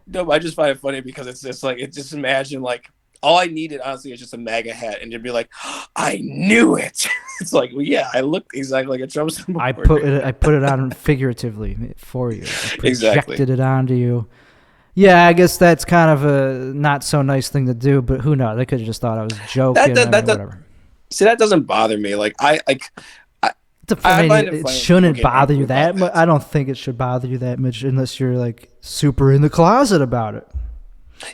No, but I just find it funny because it's like, just imagine like all I needed, honestly, is just a MAGA hat, and to be like, I knew it. It's like, well, yeah, I look exactly like a Trump supporter. I put it on figuratively for you. I projected Exactly. it onto you. Yeah, I guess that's kind of a not so nice thing to do, but who knows? They could have just thought I was joking. Whatever. See, that doesn't bother me. Like, I I find mean, it funny when people shouldn't get bother angry you about that much. that. I don't think it should bother you that much unless you're like super in the closet about it,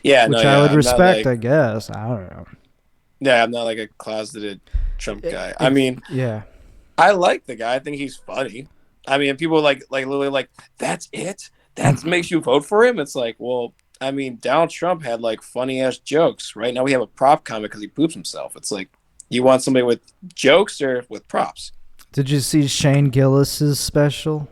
Yeah, which no, I yeah, would I'm not respect, like, I guess. I don't know. yeah, I'm not like a closeted Trump guy. I mean, Yeah. I like the guy. I think he's funny. I mean, people like literally like, that's it. That makes you vote for him. It's like, well, I mean, Donald Trump had like funny ass jokes. Right now, we have a prop comic because he poops himself. It's like, you want somebody with jokes or with props? Did you see Shane Gillis's special?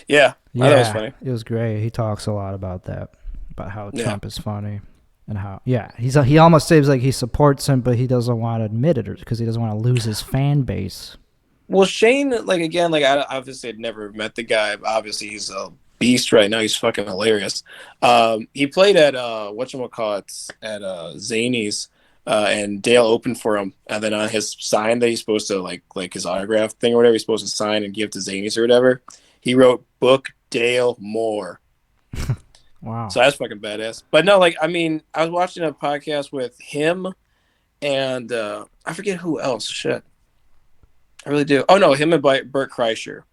Yeah, I thought it was Yeah, funny. it was great. He talks a lot about that, about how Yeah. Trump is funny and how he almost seems like he supports him, but he doesn't want to admit it because he doesn't want to lose his fan base. Well, Shane, like again, like I obviously had never met the guy. Obviously, he's a beast right now. He's fucking hilarious. He played at whatchamacallit at Zany's, and Dale opened for him. And then on his sign that he's supposed to like his autograph thing or whatever, he's supposed to sign and give to Zany's or whatever. He wrote "Book Dale Moore." Wow. So that's fucking badass. But no, like I mean, I was watching a podcast with him and I forget who else. Shit. I really do. Oh no, him and Bert Kreischer,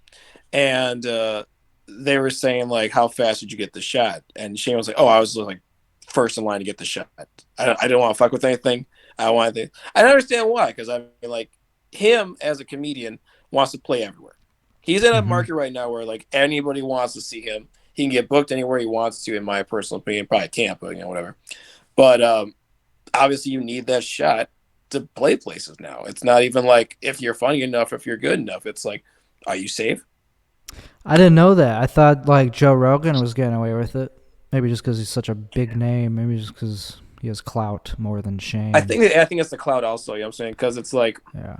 and they were saying like, "How fast did you get the shot?" And Shane was like, "Oh, I was like first in line to get the shot. I didn't want to fuck with anything. I wanted to." I don't understand why, because I mean, like him as a comedian wants to play everywhere. He's in a market right now where like anybody wants to see him. He can get booked anywhere he wants to, in my personal opinion. Probably Tampa, whatever. But obviously, you need that shot to play places now. It's not even like if you're funny enough, if you're good enough. It's like, are you safe? I didn't know that. I thought like Joe Rogan was getting away with it. Maybe just because he's such a big name. Maybe just because he has clout more than Shane. I think it's the cloud also. You know what I'm saying? Because it's like, Yeah.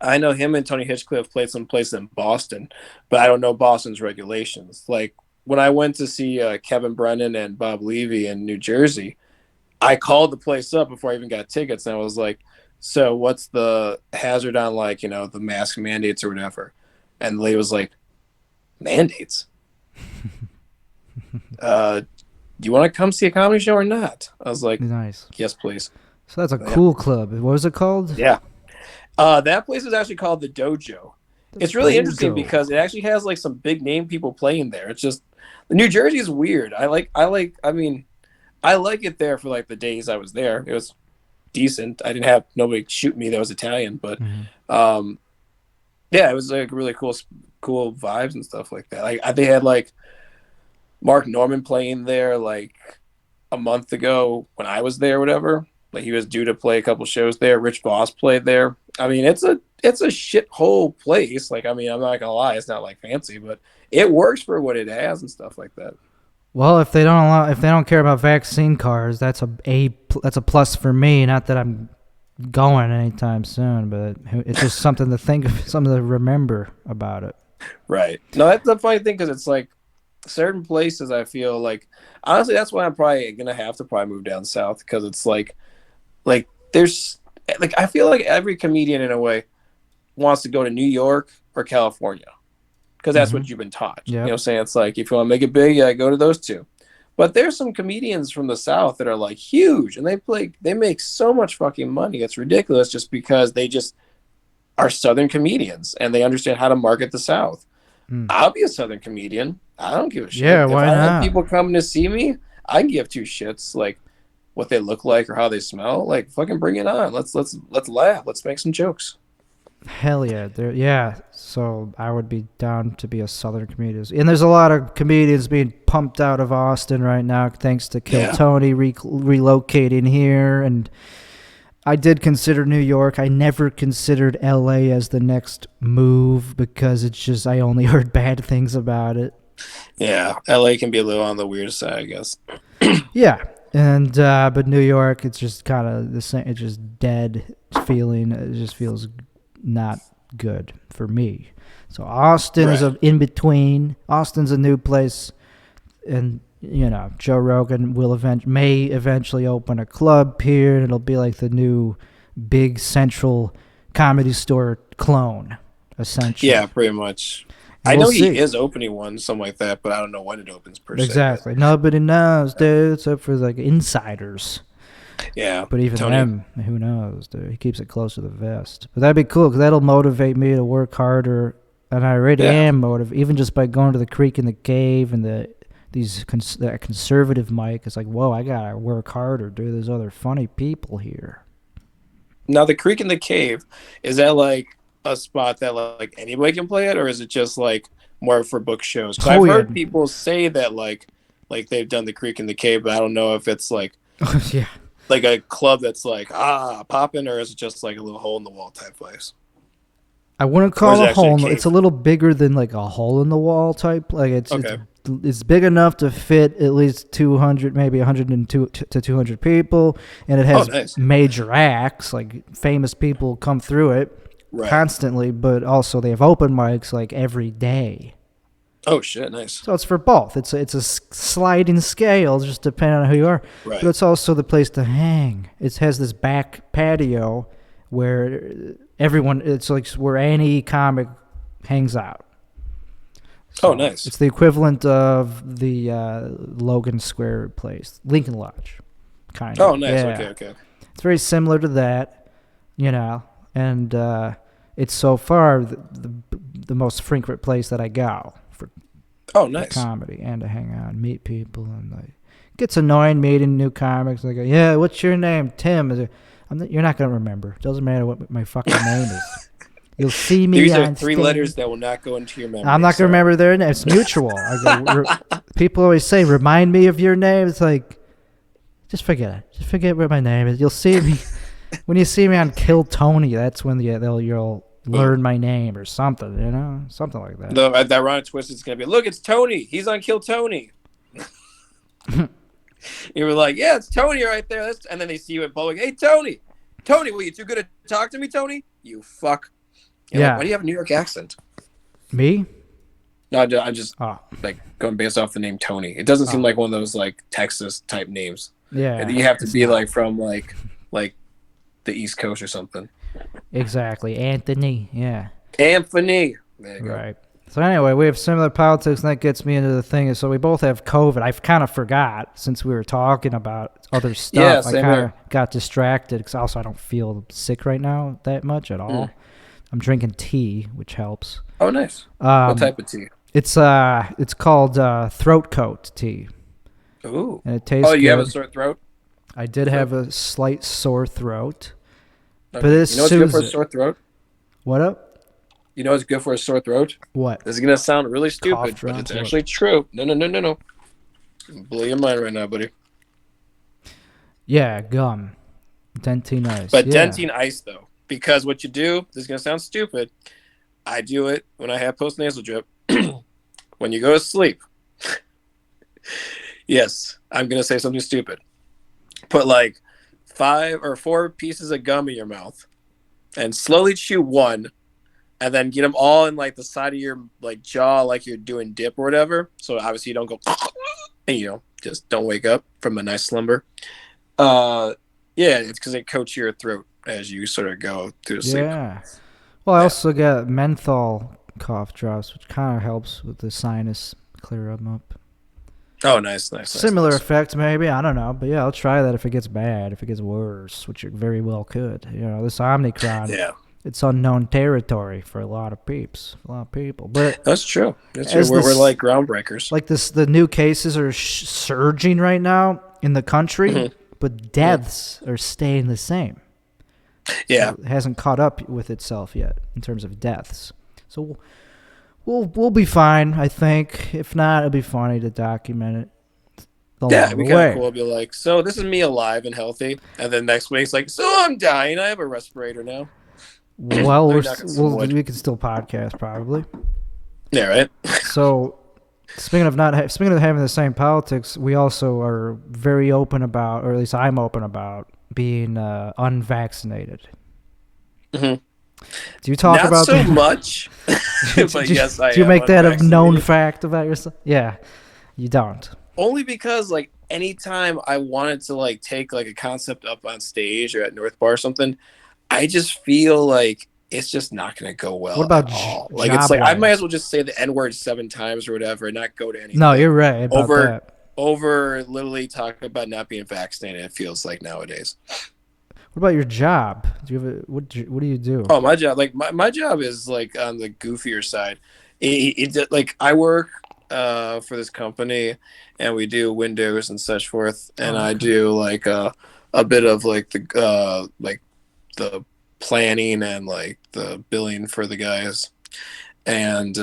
I know him and Tony Hitchcliffe played some place in Boston, but I don't know Boston's regulations. Like when I went to see Kevin Brennan and Bob Levy in New Jersey, I called the place up before I even got tickets, and I was like, "So what's the hazard on like the mask mandates or whatever?" And the lady was like, "Mandates? Do you want to come see a comedy show or not?" I was like, Nice. "Yes, please." So that's a cool club. What was it called? Yeah. That place is actually called the Dojo. It's really interesting because it actually has like some big name people playing there. It's just New Jersey is weird. I mean, I like it there for like the days I was there. It was decent. I didn't have nobody shoot me that was Italian, but yeah, it was like really cool vibes and stuff like that. Like they had like Mark Norman playing there like a month ago when I was there, whatever. Like he was due to play a couple shows there. Rich Voss played there. I mean, it's a shithole place. Like, I mean, I'm not gonna lie, it's not like fancy, but it works for what it has and stuff like that. Well, if they don't care about vaccine cards, that's a plus for me. Not that I'm going anytime soon, but it's just something to think of, something to remember about it. Right. No, that's the funny thing because it's like certain places I feel like honestly that's why I'm probably gonna have to probably move down south because it's like there's like I feel like every comedian in a way wants to go to New York or California because that's what you've been taught. Yep. You know what I'm saying? It's like if you want to make it big, yeah, go to those two. But there's some comedians from the South that are like huge and they make so much fucking money. It's ridiculous just because they just are Southern comedians and they understand how to market the South. I'll be a Southern comedian. I don't give a shit. Yeah, if why I not? have people coming to see me, I can give two shits like what they look like or how they smell. Like fucking bring it on. Let's laugh. Let's make some jokes. Hell yeah. Yeah. So I would be down to be a Southern comedian. And there's a lot of comedians being pumped out of Austin right now thanks to Kill Tony relocating here. And I did consider New York. I never considered LA as the next move because it's just I only heard bad things about it. Yeah, LA can be a little on the weird side, I guess. Yeah. And but New York, it's just kind of the same. It's just dead feeling. It just feels not good for me. So Austin is in between. Austin's a new place, and Joe Rogan may eventually open a club here, and it'll be like the new big Central Comedy Store clone, essentially. Yeah, pretty much. And I we'll know see. he is opening one, something like that, but I don't know when it opens per se. Exactly. Nobody knows, dude, except for like insiders. Yeah. But even Tony. them, who knows, dude? He keeps it close to the vest. But that'd be cool, because that'll motivate me to work harder. And I already am motivated, even just by going to the creek in the cave and that conservative mic. It's like, whoa, I gotta work harder, dude. There's other funny people here. Now, the creek in the cave, is that like a spot that like anybody can play it, or is it just like more for book shows? 'Cause I've heard people say that like they've done the creek in the cave, but I don't know if it's like yeah, like a club that's like popping, or is it just like a little hole in the wall type place? I wouldn't call it a hole. It's a little bigger than like a hole in the wall type. Like Okay. it's big enough to fit at least 200, maybe 102 to 200 people, and it has nice. major acts, like famous people come through it constantly, but also they have open mics like every day. Oh shit, nice. So it's for both. It's a sliding scale, just depending on who you are. Right. But it's also the place to hang. It has this back patio where it's like where any comic hangs out. So nice. It's the equivalent of the Logan Square place, Lincoln Lodge, kind of. Oh, nice. Yeah. Okay. It's very similar to that, and it's so far the most frequent place that I go for nice. comedy and to hang out and meet people. And like, it gets annoying meeting new comics. Like, yeah, what's your name? Tim. You're not going to remember. It doesn't matter what my fucking name is. You'll see me. These are on 3 stage. letters that will not go into your memory. I'm not going to remember their name. It's mutual. People always say, remind me of your name. It's like, just forget it. Just forget what my name is. You'll see me. When you see me on Kill Tony, that's when you'll learn my name or something, something like that. The ironic twist is going to be, look, it's Tony. He's on Kill Tony. You were like, yeah, it's Tony right there. And then they see you in public. Hey, Tony, what, you too good to talk to me, Tony? You fuck. Why do you have a New York accent? Me? No, I'm just like going based off the name Tony. It doesn't seem like one of those like Texas type names. Yeah. You have to be like from like the East Coast or something. Exactly. Anthony. Yeah. Anthony. There you go. Right. So anyway, we have similar politics, and that gets me into the thing. So we both have COVID. I kind of forgot since we were talking about other stuff. Yeah, same I kind here. of got distracted because also I don't feel sick right now that much at all. I'm drinking tea, which helps. Oh, nice. What type of tea? It's called throat coat tea. Ooh. And it tastes you good. have a sore throat? I did have a slight sore throat. Okay. But it you know what's good for a soothes it. sore throat? What up? You know what's good for a sore throat? What? This is going to sound really stupid, Cough but drops it's or actually true. No. Blow your mind right now, buddy. Yeah, gum. Dentine ice. But yeah. Dentine ice, though. Because what you do, this is going to sound stupid. I do it when I have postnasal drip. When you go to sleep. Yes, I'm going to say something stupid. Put like 5 or 4 pieces of gum in your mouth and slowly chew one, and then get them all in like the side of your like jaw, like you're doing dip or whatever. So obviously you don't go and just don't wake up from a nice slumber. Yeah, it's because it coats your throat as you sort of go through sleep. Yeah. Well, I also got menthol cough drops, which kind of helps with the sinus, clear them up. Oh, nice. Similar effect, maybe. I don't know. But yeah, I'll try that if it gets bad, if it gets worse, which it very well could. This Omicron, it's unknown territory for a lot of people. But that's true. We're like groundbreakers. Like the new cases are surging right now in the country, but deaths are staying the same. Yeah. So it hasn't caught up with itself yet in terms of deaths. So we'll be fine, I think. If not, it'll be funny to document it. It'd be kind of cool. Be like, so this is me alive and healthy, and then next week it's like, so I'm dying. I have a respirator now. Well, we can still podcast probably. Yeah, right. So speaking of having the same politics, we also are very open about, or at least I'm open about, being unvaccinated. Mm-hmm. Do you talk Not about so that? much? But yes, I do you am make that a known unvaccinated. fact about yourself? Yeah, you don't. only because like anytime I wanted to like take like a concept up on stage or at North Bar or something, I just feel like it's just not going to go What well at about all. Like it's job like I might as wise? well just say the N word 7 times or whatever and not go to No, you're anything right about over that. literally talking about not being vaccinated. It feels like nowadays. What about your job? Do you have what do you do? Oh, my job, like my job is like on the goofier side. Like I work for this company and we do windows and such forth, and Oh, I okay. do like a bit of like the planning and like the billing for the guys, and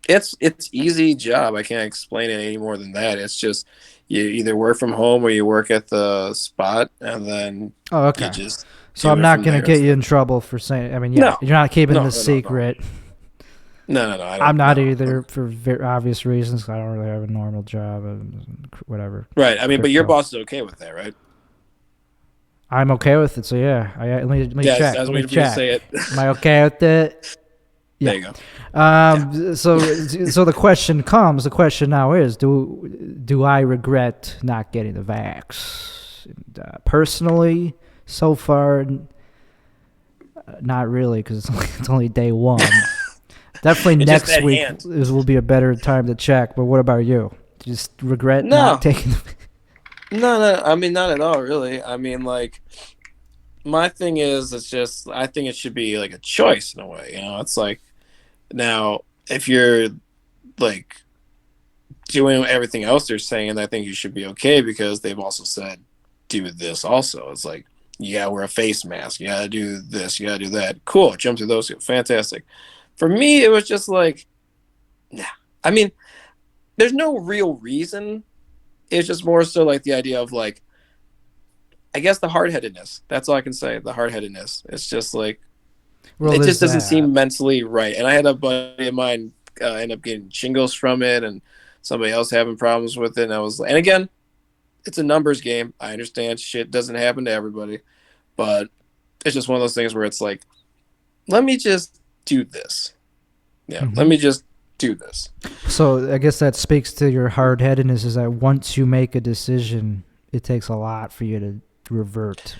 it's easy job. I can't explain it any more than that. It's just you either work from home or you work at the spot, and then Oh, you okay. just So do I'm it not from gonna there. get you in trouble for saying. I mean, yeah, No, you're not keeping no, the no, no, no, secret. no. I I'm don't not know. either for very obvious reasons. I don't really have a normal job. Whatever. Right. I mean, but your Crypto. boss is okay with that, right? I'm okay with it. So yeah, let me Yeah, check. I was Let me waiting for you to say check. it. Am I okay with it? Yeah. There you go. Yeah. So the question comes. The question now is: Do I regret not getting the vax? And, personally, so far, not really, because it's only day one. Definitely It's just next that week hand. will be a better time to check. But what about you? Just regret not No, taking. no. I mean, not at all, really. I mean, like, my thing is, it's just, I think it should be like a choice in a way. You know, it's like, now, if you're like doing everything else they're saying, I think you should be okay because they've also said do this also. It's like you gotta wear a face mask, you gotta do this, you gotta do that. Cool, jump through those, fantastic. For me, it was just like, nah. I mean, there's no real reason. It's just more so like the idea of like, I guess the hard headedness. That's all I can say. The hard headedness. It's just like Well, it there's just doesn't that. seem mentally right. And I had a buddy of mine end up getting shingles from it, and somebody else having problems with it. And I was, and again, it's a numbers game. I understand shit doesn't happen to everybody, but it's just one of those things where it's like, let me just do this. Yeah, let Hmm. me just do this. So I guess that speaks to your hard headedness. Is that once you make a decision, it takes a lot for you to revert.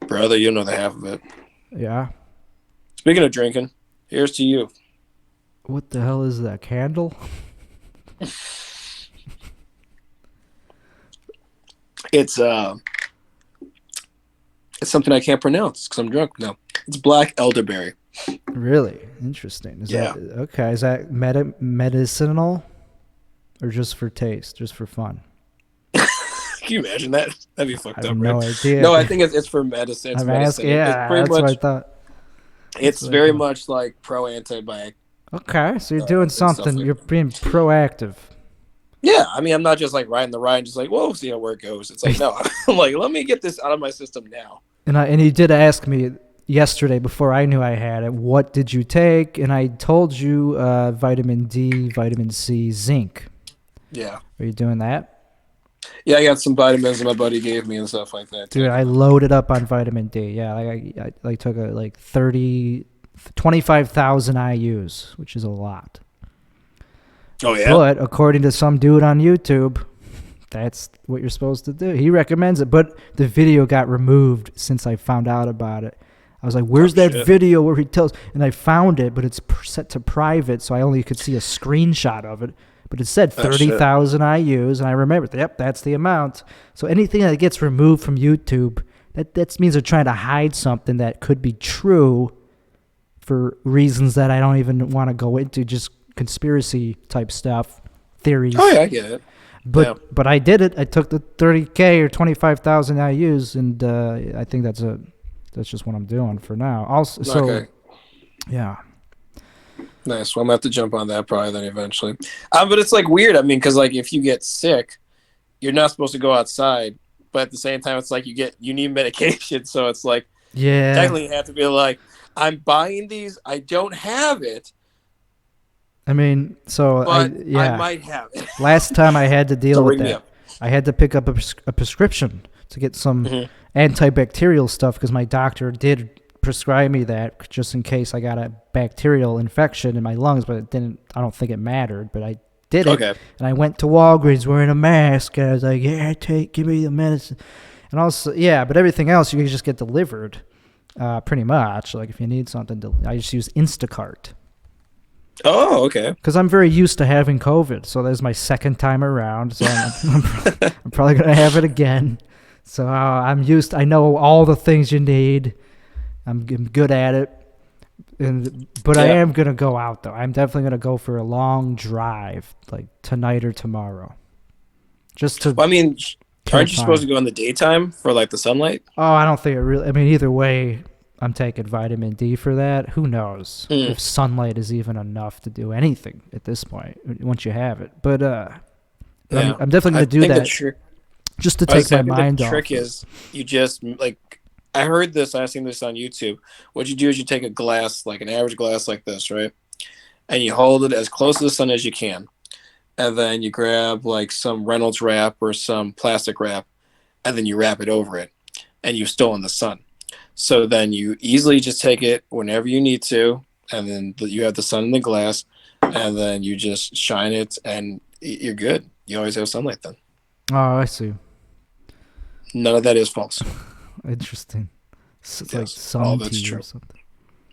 Brother, you know the half of it. Yeah. Speaking of drinking, here's to you. What the hell is that candle? It's it's something I can't pronounce because I'm drunk now. It's black elderberry. Really interesting. Is Yeah. that okay? Is that medicinal, or just for taste, just for fun? Can you imagine that? That'd be I fucked have up, right? no idea. No, I think it's for medicine. It's I'm asking. medicine. It's Yeah, pretty that's what I much. thought. That's It's what I very thought. much like pro antibiotic Okay, so you're doing and stuff something. like You're that. being proactive. Yeah, I mean, I'm not just like riding the ride, and just like, whoa, see how where it goes. It's like, no, I'm like, let me get this out of my system now. And you did ask me yesterday before I knew I had it. What did you take? And I told you vitamin D, vitamin C, zinc. Yeah, Are you doing that? yeah, I got some vitamins that my buddy gave me and stuff like that. Dude, I Taking them. loaded up on vitamin D. Yeah, I like took a like 25,000 IUs, which is a lot. Oh yeah, But according to some dude on YouTube, that's what you're supposed to do. He recommends it, but the video got removed since I found out about it. I was like, oh "Where's that shit, video where he tells?" And I found it, but it's set to private, so I only could see a screenshot of it. But it said oh shit. 30,000 IUs, and I remembered, yep, that's the amount. So anything that gets removed from YouTube, that means they're trying to hide something that could be true for reasons that I don't even want to go into, just conspiracy type stuff, theories. Oh yeah, I get it. Yeah. But I did it. I took the 30K or 25,000 IUs, and I think that's just what I'm doing for now. Also, so Okay. yeah. Nice. Well, I'm gonna have to jump on that probably then eventually. But it's like weird. I mean, because like if you get sick, you're not supposed to go outside, but at the same time, it's like you need medication. So it's like Yeah. technically you have to be like, I'm buying these. I don't have it, I mean, so but I yeah. might have it. Last time I had to deal So with ring me that. up. I had to pick up a prescription to get some Mhm. antibacterial stuff because my doctor did prescribe me that just in case I got a bacterial infection in my lungs, but it didn't. I don't think it mattered, but I did it. Okay. And I went to Walgreens wearing a mask, and I was like, yeah, give me the medicine. And also, yeah, but everything else you can just get delivered, pretty much. Like if you need something, I just use Instacart. Oh, okay. Because I'm very used to having COVID, so that's my second time around. So I'm probably gonna have it again. So I'm used. I know all the things you need. I'm good at it. But I am gonna go out though. I'm definitely gonna go for a long drive, like tonight or tomorrow. Just to. Well, I mean, aren't you supposed to go in the daytime for like the sunlight? Oh, I don't think it really. I mean, either way, I'm taking vitamin D for that. Who knows if sunlight is even enough to do anything at this point once you have it. But I'm definitely going to do that just to take my mind off. The trick is you just like I heard this. I seen this on YouTube. What you do is you take a glass, like an average glass like this, right, and you hold it as close to the sun as you can, and then you grab like some Reynolds wrap or some plastic wrap, and then you wrap it over it, and you're still in the sun. So then you easily just take it whenever you need to, and then you have the sun in the glass, and then you just shine it, and you're good. You always have sunlight then. Oh, I see. None of that is false. Interesting. It's yes, like sun tea or something.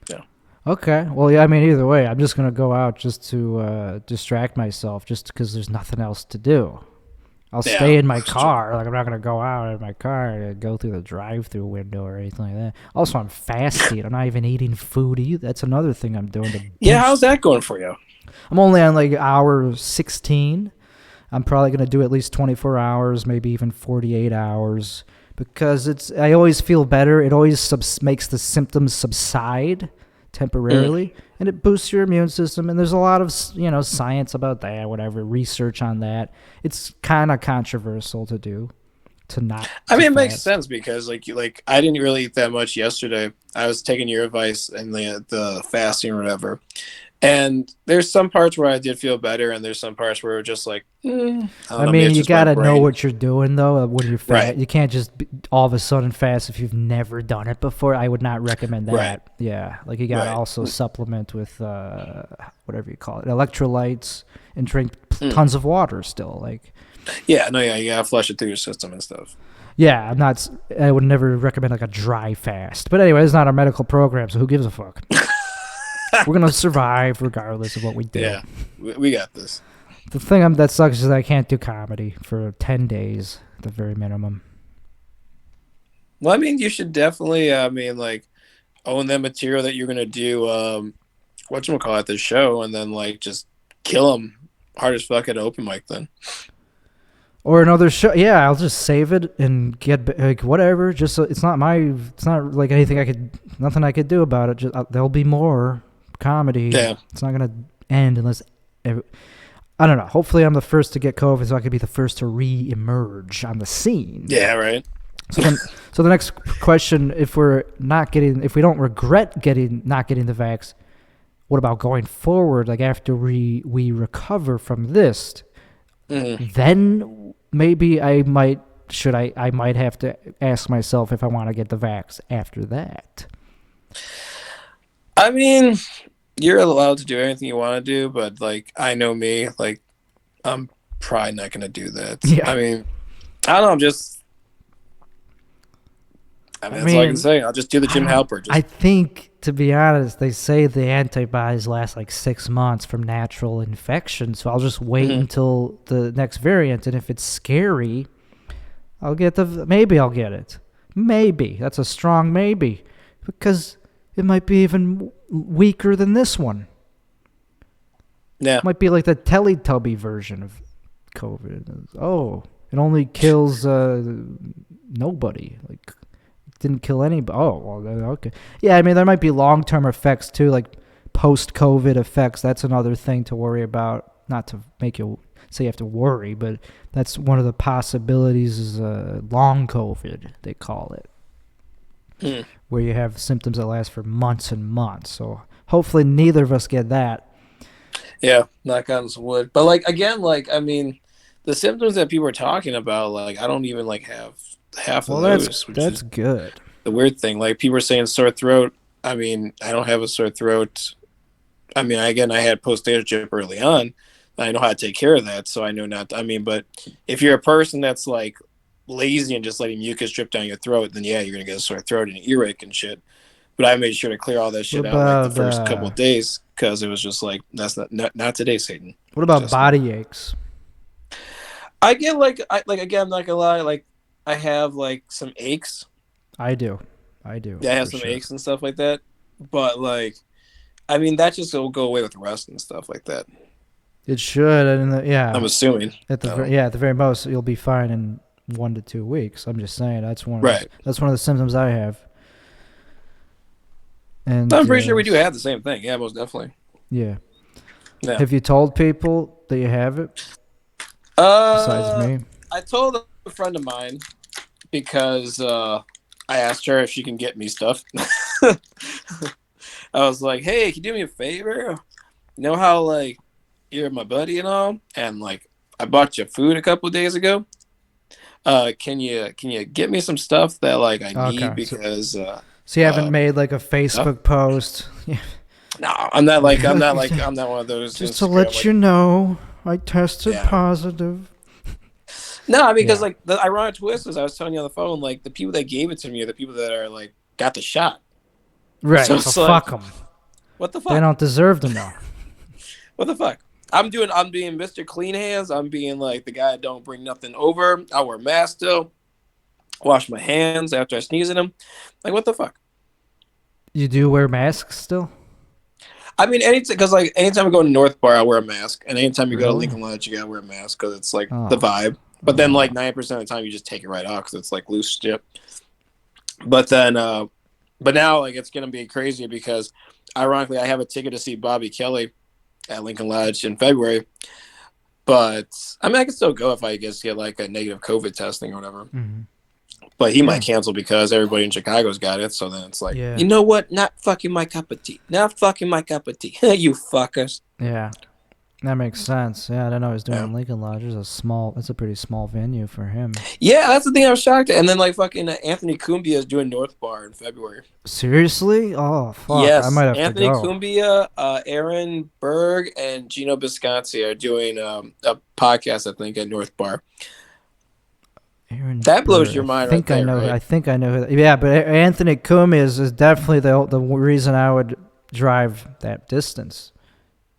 Yeah. Okay. Well, yeah, I mean, either way, I'm just going to go out just to distract myself just because there's nothing else to do. I'll stay in my car. True. Like, I'm not going to go out in my car and go through the drive-through window or anything like that. Also, I'm fasting. I'm not even eating food either. That's another thing I'm doing. Yeah, how's that going for you? I'm only on, like, hour 16. I'm probably going to do at least 24 hours, maybe even 48 hours. Because I always feel better. It always makes the symptoms subside temporarily, and it boosts your immune system. And there's a lot of science about that, whatever research on that. It's kind of controversial to do, to not. I mean, it makes sense because like I didn't really eat that much yesterday. I was taking your advice and the fasting or whatever. And there's some parts where I did feel better, and there's some parts where it was just like, I mean, you got to know what you're doing, though, when you're fat. Right. You can't just all of a sudden fast if you've never done it before. I would not recommend that. Right. Yeah. Like, you got to also supplement with, whatever you call it, electrolytes, and drink tons of water still. Like. Yeah. No, yeah. You got to flush it through your system and stuff. Yeah. I would never recommend, like, a dry fast. But anyway, it's not a medical program, so who gives a fuck? We're going to survive regardless of what we do. Yeah, we got this. The thing that sucks is I can't do comedy for 10 days at the very minimum. Well, I mean, you should definitely, own that material that you're going to do, whatchamacallit, the show, and then, like, just kill them hard as fuck at an open mic then. Or another show. Yeah, I'll just save it and get, like, whatever. Just so it's not like anything nothing I could do about it. Just there'll be more comedy. Yeah. It's not going to end unless, I don't know. Hopefully I'm the first to get COVID so I could be the first to re-emerge on the scene. Yeah, right. So the next question, if we don't regret not getting the vax, what about going forward? Like after we recover from this, then maybe I might have to ask myself if I want to get the vax after that. I mean, you're allowed to do anything you want to do, but like I know me, like I'm probably not going to do that. Yeah. I mean, I don't know. That's all I can say. I'll just do the Jim Halpert. I think, to be honest, they say the antibodies last like 6 months from natural infection, so I'll just wait until the next variant, and if it's scary, maybe I'll get it. Maybe. That's a strong maybe, because it might be even weaker than this one. Yeah. It might be like the Teletubby version of COVID. Oh, it only kills nobody. Like, didn't kill anybody. Oh, well, okay. Yeah, I mean, there might be long-term effects, too, like post-COVID effects. That's another thing to worry about. Not to make you say you have to worry, but that's one of the possibilities is long COVID, they call it, where you have symptoms that last for months and months. So hopefully neither of us get that. Yeah, knock on some wood. But, like, again, like, I mean, the symptoms that people are talking about, like, I don't even, like, have half of those. That's good. The weird thing, like people are saying sore throat. I mean, I don't have a sore throat. I mean, I had post-nasal drip early on, I know how to take care of that, so I know not. I mean, but if you're a person that's like lazy and just letting mucus drip down your throat, then yeah, you're gonna get a sore throat and an earache and shit. But I made sure to clear all that What shit out like the about first couple of days because it was just like that's not today, Satan. what about Just not. body aches? I get like again, I'm not gonna lie, like I have like some aches. I do Yeah, I have for some sure. aches and stuff like that. But like, I mean, that just will go away with rest and stuff like that. It should, and yeah, I'm assuming. at the very most, you'll be fine in 1 to 2 weeks. I'm just saying that's one Right. that's one of the symptoms I have. And I'm pretty sure we do have the same thing. Yeah, most definitely. Yeah. Yeah. Have you told people that you have it? Besides me, I told a friend of mine because I asked her if she can get me stuff. I was like, "Hey, can you do me a favor? You know how like you're my buddy and all, and like I bought you food a couple of days ago. Can you get me some stuff that like I need because so you haven't made like a Facebook post? No, I'm not one of those. Just Instagram, to let you know, I tested positive. No, I mean, because like the ironic twist is I was telling you on the phone, like the people that gave it to me are the people that are like got the shot. Right. So fuck them. What the fuck? They don't deserve to know. What the fuck? I'm being Mr. Clean Hands. I'm being like the guy that don't bring nothing over. I wear a mask still. Wash my hands after I sneeze in them. Like, what the fuck? You do wear masks still? I mean, anytime I go to North Bar, I wear a mask, and anytime you go to Lincoln Lodge, you gotta wear a mask because it's like the vibe. But then, like 90% of the time, you just take it right off because it's like loose shit. But then, but now, like it's gonna be crazy because, ironically, I have a ticket to see Bobby Kelly at Lincoln Lodge in February. But I mean, I can still go if I just get like a negative COVID testing or whatever. Mm-hmm. But he might cancel because everybody in Chicago's got it. So then it's like, you know what? Not fucking my cup of tea. Not fucking my cup of tea. You fuckers. Yeah. That makes sense. Yeah, I didn't know he was doing Lincoln Lodge. It's a pretty small venue for him. Yeah, that's the thing I was shocked at. And then like fucking Anthony Cumbia is doing North Bar in February. Seriously? Oh, fuck. Yes. I might have Anthony to go. Cumbia, Aaron Berg, and Gino Bisconci are doing a podcast, I think, at North Bar. That blows your mind. I think I know. Yeah, but Anthony Cumbia is definitely the reason I would drive that distance.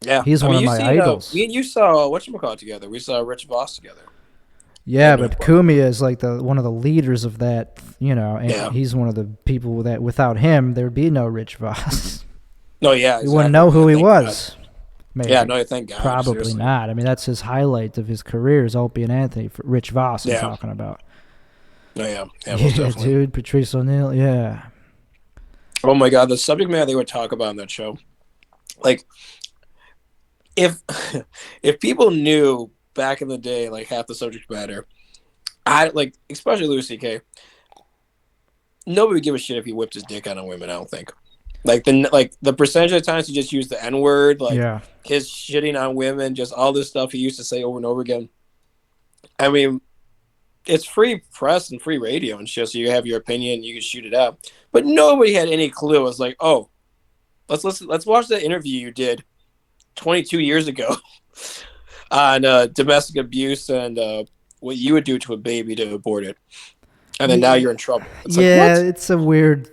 Yeah, he's one of my idols. Me and you saw whatchamacallit together. We saw Rich Voss together. Yeah, but Cumbia is like one of the leaders of that, and he's one of the people that without him there would be no Rich Voss. No, yeah, exactly. You wouldn't know who he was. Maybe. Yeah, no, thank God. Probably seriously. not. I mean, that's his highlight of his career is Opie and Anthony. For Rich Voss, I'm talking about. Oh, yeah, dude, Patrice O'Neal, yeah. Oh my God, the subject matter they would talk about on that show, like, if people knew back in the day, like half the subject matter, especially Louis C.K. Nobody would give a shit if he whipped his dick out on women. I don't think. Like the percentage of times he just used the N-word, his shitting on women, just all this stuff he used to say over and over again. I mean, it's free press and free radio and shit, so you have your opinion, you can shoot it out. But nobody had any clue. It was like, oh, let's watch that interview you did 22 years ago on domestic abuse and what you would do to a baby to abort it. And then now you're in trouble. It's it's a weird.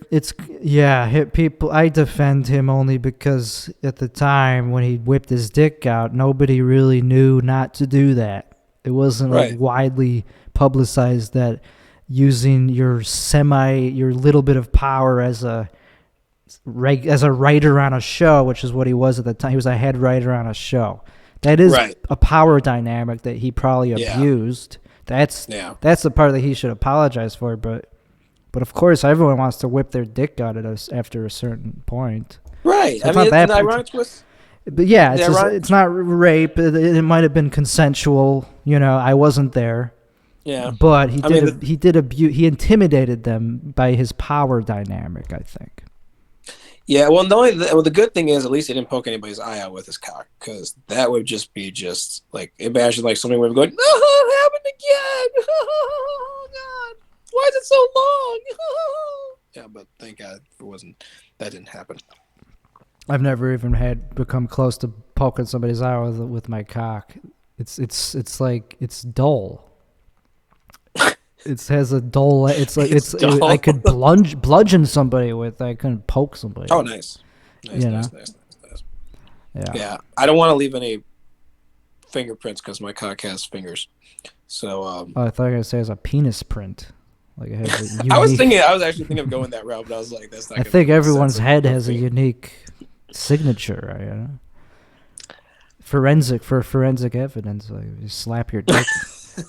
People. I defend him only because at the time when he whipped his dick out, nobody really knew not to do that. It wasn't like widely publicized that using your little bit of power as a writer on a show, which is what he was at the time. He was a head writer on a show. That is a power dynamic that he probably abused. That's the part that he should apologize for, but of course everyone wants to whip their dick out at us after a certain point. Right. So I mean, the ironic twist. But yeah, it's not rape. It might have been consensual. I wasn't there. Yeah. But he intimidated them by his power dynamic, I think. Yeah, well, the good thing is at least he didn't poke anybody's eye out with his cock, because that would just be like imagine like somebody would be going, "No, it happened again! Oh God, why is it so long?" Yeah, but thank God that didn't happen. I've never even become close to poking somebody's eye with my cock. It's dull. It has a dull. I could bludgeon somebody with. I couldn't poke somebody. Oh, nice. Nice. Yeah. I don't want to leave any fingerprints because my cock has fingers. So. I thought you were gonna say it has a penis print. Like it has a unique... I was actually thinking of going that route, but I was like, that's not. I think everyone's head has a unique signature. You know? Forensic evidence. Like you slap your dick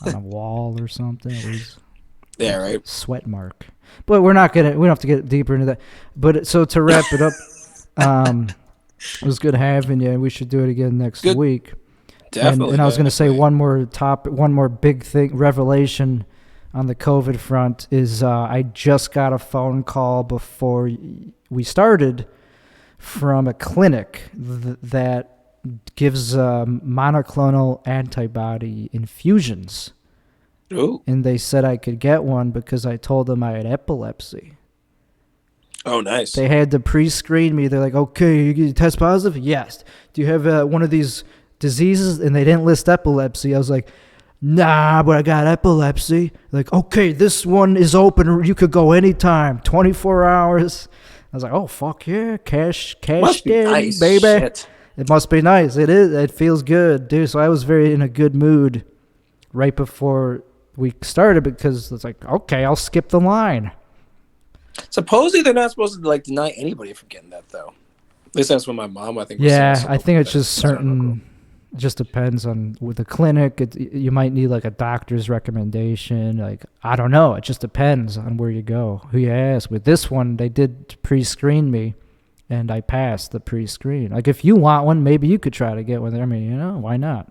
on a wall or something. Yeah, right. Sweat mark. But we don't have to get deeper into that. But so to wrap it up, it was good having you. We should do it again next week. Definitely. And I was going to say one more big thing, revelation on the COVID front is I just got a phone call before we started from a clinic that gives monoclonal antibody infusions. Ooh. And they said I could get one because I told them I had epilepsy. Oh, nice. They had to pre-screen me. They're like, okay, you test positive? Yes. Do you have one of these diseases? And they didn't list epilepsy. I was like, nah, but I got epilepsy. Like, okay, this one is open. You could go anytime, 24 hours. I was like, oh, fuck yeah, cash Must be in, nice, baby. shit. It must be nice. It is. It feels good, dude. So I was very in a good mood right before we started because it's like, okay, I'll skip the line. Supposedly they're not supposed to like deny anybody from getting that though. At least that's what my mom, I think. Yeah, I think it's just certain. It just depends on with the clinic. You might need like a doctor's recommendation. Like I don't know. It just depends on where you go, who you ask. With this one, they did pre-screen me, and I passed the pre-screen. Like if you want one, maybe you could try to get one. I mean, why not?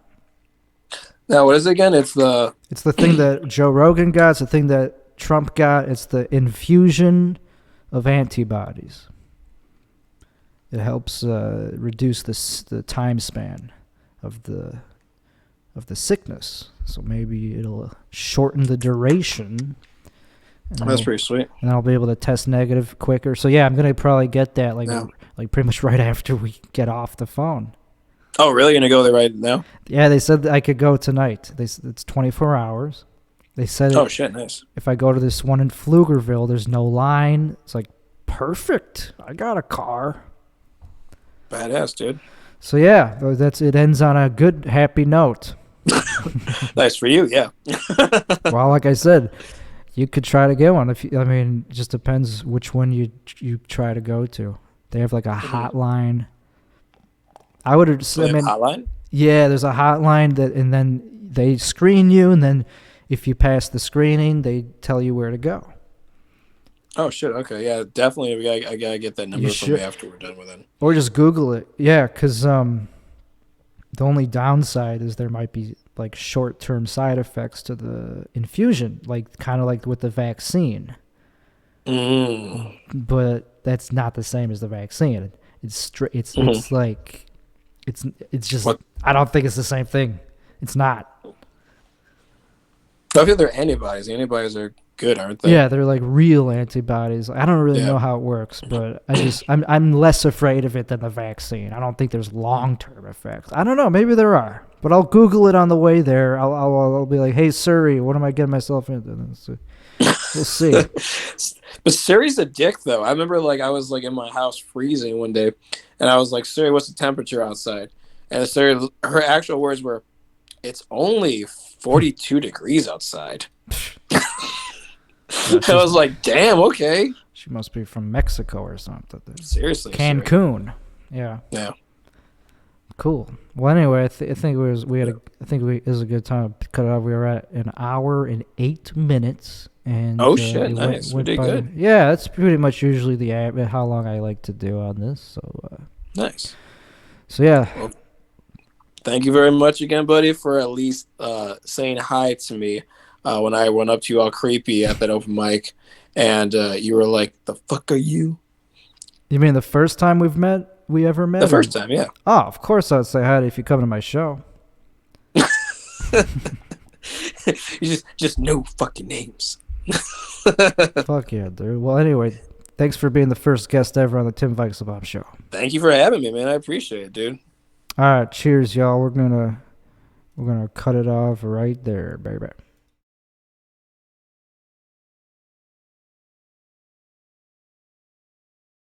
Now, what is it again? It's the thing that Joe Rogan got. It's the thing that Trump got. It's the infusion of antibodies. It helps reduce the time span of the sickness. So maybe it'll shorten the duration. That's pretty sweet. And I'll be able to test negative quicker. So yeah, I'm gonna probably get that like pretty much right after we get off the phone. Oh, really? You're gonna go there right now? Yeah, they said that I could go tonight. It's 24 hours. They said, oh shit, nice. If I go to this one in Pflugerville, there's no line. It's like perfect. I got a car. Badass, dude. So yeah, it ends on a good, happy note. Nice for you, yeah. Well, like I said, you could try to get one. It just depends which one you try to go to. They have like a hotline. I would have. Hotline? Yeah, there's a hotline and then they screen you, and then if you pass the screening, they tell you where to go. Oh shit! Okay, yeah, definitely. I gotta get that number from you after we're done with it. Or just Google it. Yeah, because the only downside is there might be like short-term side effects to the infusion, like kind of like with the vaccine. But that's not the same as the vaccine. It's like it's just. What? I don't think it's the same thing. It's not. I feel they're antibodies. The antibodies are good, aren't they? Yeah, they're like real antibodies. I don't really know how it works, but I'm less afraid of it than the vaccine. I don't think there's long-term effects. I don't know, maybe there are, but I'll Google it on the way there. I'll be like, hey Siri, what am I getting myself into? We'll see. But Siri's a dick, though. I remember I was in my house freezing one day, and I was like, Siri, what's the temperature outside? And Siri, her actual words were, it's only 42 degrees outside. I was like, damn, okay. She must be from Mexico or something. Seriously. Cancun. Yeah. Yeah. Cool. Well, anyway, I think it was a good time to cut it off. We were at an hour and 8 minutes. And shit, nice. We did good. Yeah, that's pretty much usually how long I like to do on this. So nice. So yeah. Well, thank you very much again, buddy, for at least saying hi to me when I went up to you all creepy at that open mic, and you were like, "The fuck are you?" You mean the first time we ever met? The first time, yeah. Oh, of course I'd say hi if you come to my show. You just no fucking names. Fuck yeah, dude. Well, anyway, thanks for being the first guest ever on the Tim Weichselbaum Show. Thank you for having me, man. I appreciate it, dude. All right, cheers, y'all. We're gonna cut it off right there, baby.